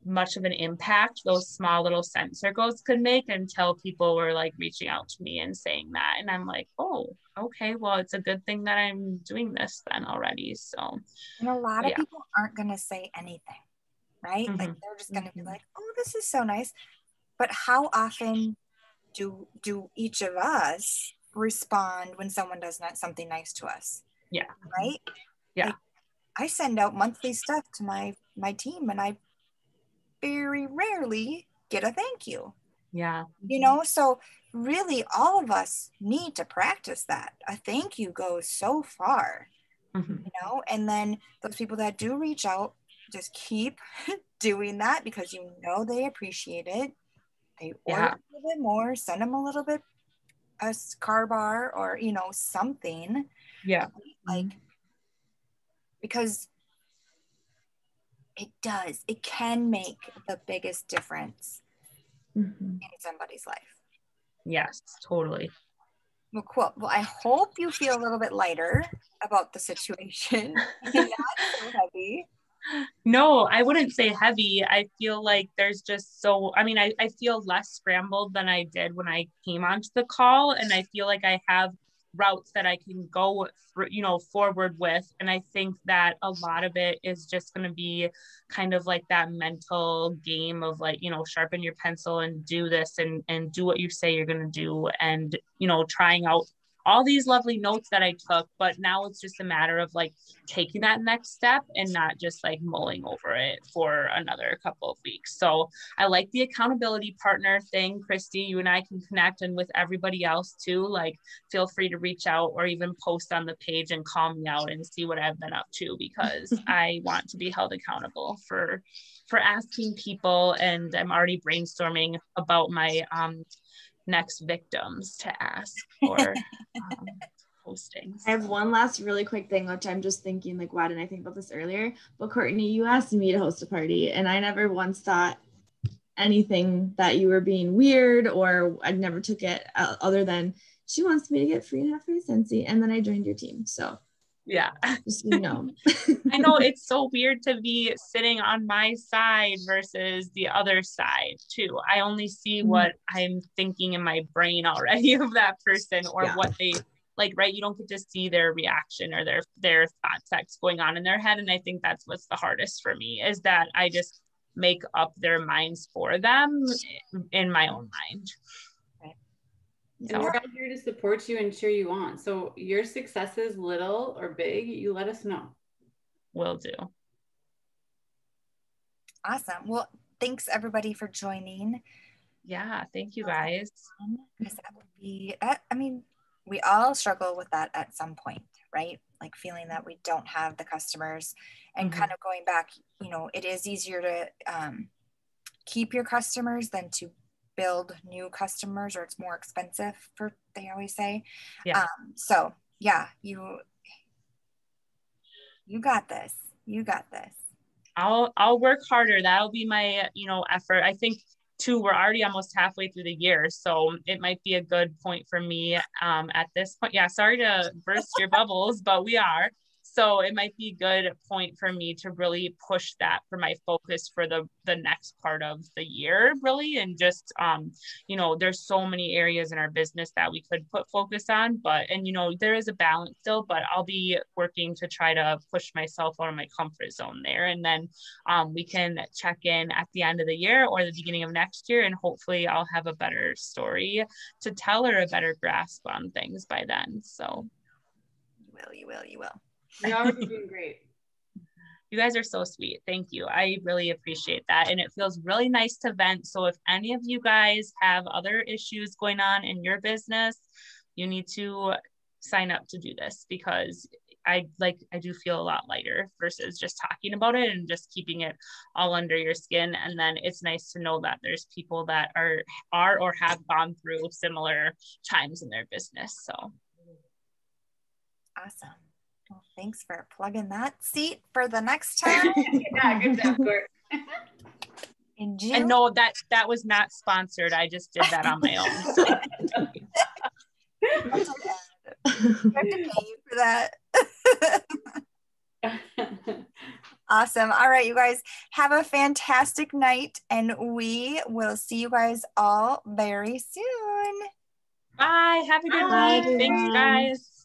S3: much of an impact those small little scent circles could make until people were like reaching out to me and saying that. And I'm like, oh, okay, well, it's a good thing that I'm doing this then already. So,
S1: and a lot of
S3: yeah.
S1: people aren't going to say anything, right?
S3: Mm-hmm.
S1: Like they're just going to be like, oh, this is so nice. But how often do each of us respond when someone does not something nice to us?
S3: Yeah.
S1: Right?
S3: Yeah.
S1: Like, I send out monthly stuff to my team, and I very rarely get a thank you.
S3: Yeah.
S1: You know, so really all of us need to practice that. A thank you goes so far,
S3: Mm-hmm.
S1: you know, and then those people that do reach out, just keep doing that because you know they appreciate it. They order a little bit more, send them a little bit, a car bar or, you know, something.
S3: Yeah.
S1: Like, because it can make the biggest difference in somebody's life.
S3: Yes, totally.
S1: Well, cool. Well, I hope you feel a little bit lighter about the situation and not so heavy.
S3: No, I wouldn't say heavy. I feel like there's just I feel less scrambled than I did when I came onto the call. And I feel like I have routes that I can go through, forward with. And I think that a lot of it is just going to be kind of like that mental game of like, sharpen your pencil and do this and do what you say you're going to do. And, trying out all these lovely notes that I took, but now it's just a matter of like taking that next step and not just like mulling over it for another couple of weeks. So I like the accountability partner thing. Christy, you and I can connect, and with everybody else too, like feel free to reach out or even post on the page and call me out and see what I've been up to, because I want to be held accountable for asking people. And I'm already brainstorming about my next victims to ask for postings.
S4: I have one last really quick thing, which I'm just thinking, like, why didn't I think about this earlier? But Kourtni, you asked me to host a party, and I never once thought anything that you were being weird, or I never took it other than she wants me to get free and have free Scentsy, and then I joined your team. So
S3: yeah,
S4: just I
S3: know it's so weird to be sitting on my side versus the other side too. I only see what I'm thinking in my brain already of that person, or what they like, right? You don't get to see their reaction or their thought text going on in their head. And I think that's what's the hardest for me, is that I just make up their minds for them in my own mind.
S2: And we're out here to support you and cheer you on. So your successes, little or big, you let us know.
S3: Will do.
S1: Awesome. Well, thanks everybody for joining.
S3: Yeah, thank you guys.
S1: Because that would be, I mean, we all struggle with that at some point, right? Like feeling that we don't have the customers, and kind of going back, it is easier to keep your customers than to build new customers, or it's more expensive, they always say. So yeah, you got this.
S3: I'll work harder. That'll be my, effort. I think too, we're already almost halfway through the year, so it might be a good point for me at this point. Yeah, sorry to burst your bubbles, but we are. So it might be a good point for me to really push that for my focus for the next part of the year, really. And just, there's so many areas in our business that we could put focus on, and there is a balance still, but I'll be working to try to push myself out of my comfort zone there. And then we can check in at the end of the year or the beginning of next year, and hopefully I'll have a better story to tell, or a better grasp on things by then. So
S1: you will.
S2: You're already doing great.
S3: You guys are so sweet. Thank you. I really appreciate that. And it feels really nice to vent. So if any of you guys have other issues going on in your business, you need to sign up to do this, because I do feel a lot lighter versus just talking about it and just keeping it all under your skin. And then it's nice to know that there's people that are or have gone through similar times in their business. So
S1: awesome. Well, thanks for plugging that seat for the next time.
S2: Yeah, good job, Court.
S1: In June.
S3: And no, that was not sponsored. I just did that on my own. So.
S1: I have to pay you for that. Awesome. All right, you guys have a fantastic night, and we will see you guys all very soon.
S3: Bye. Have a good
S4: Bye,
S3: week. Thanks,
S4: everyone.
S3: guys.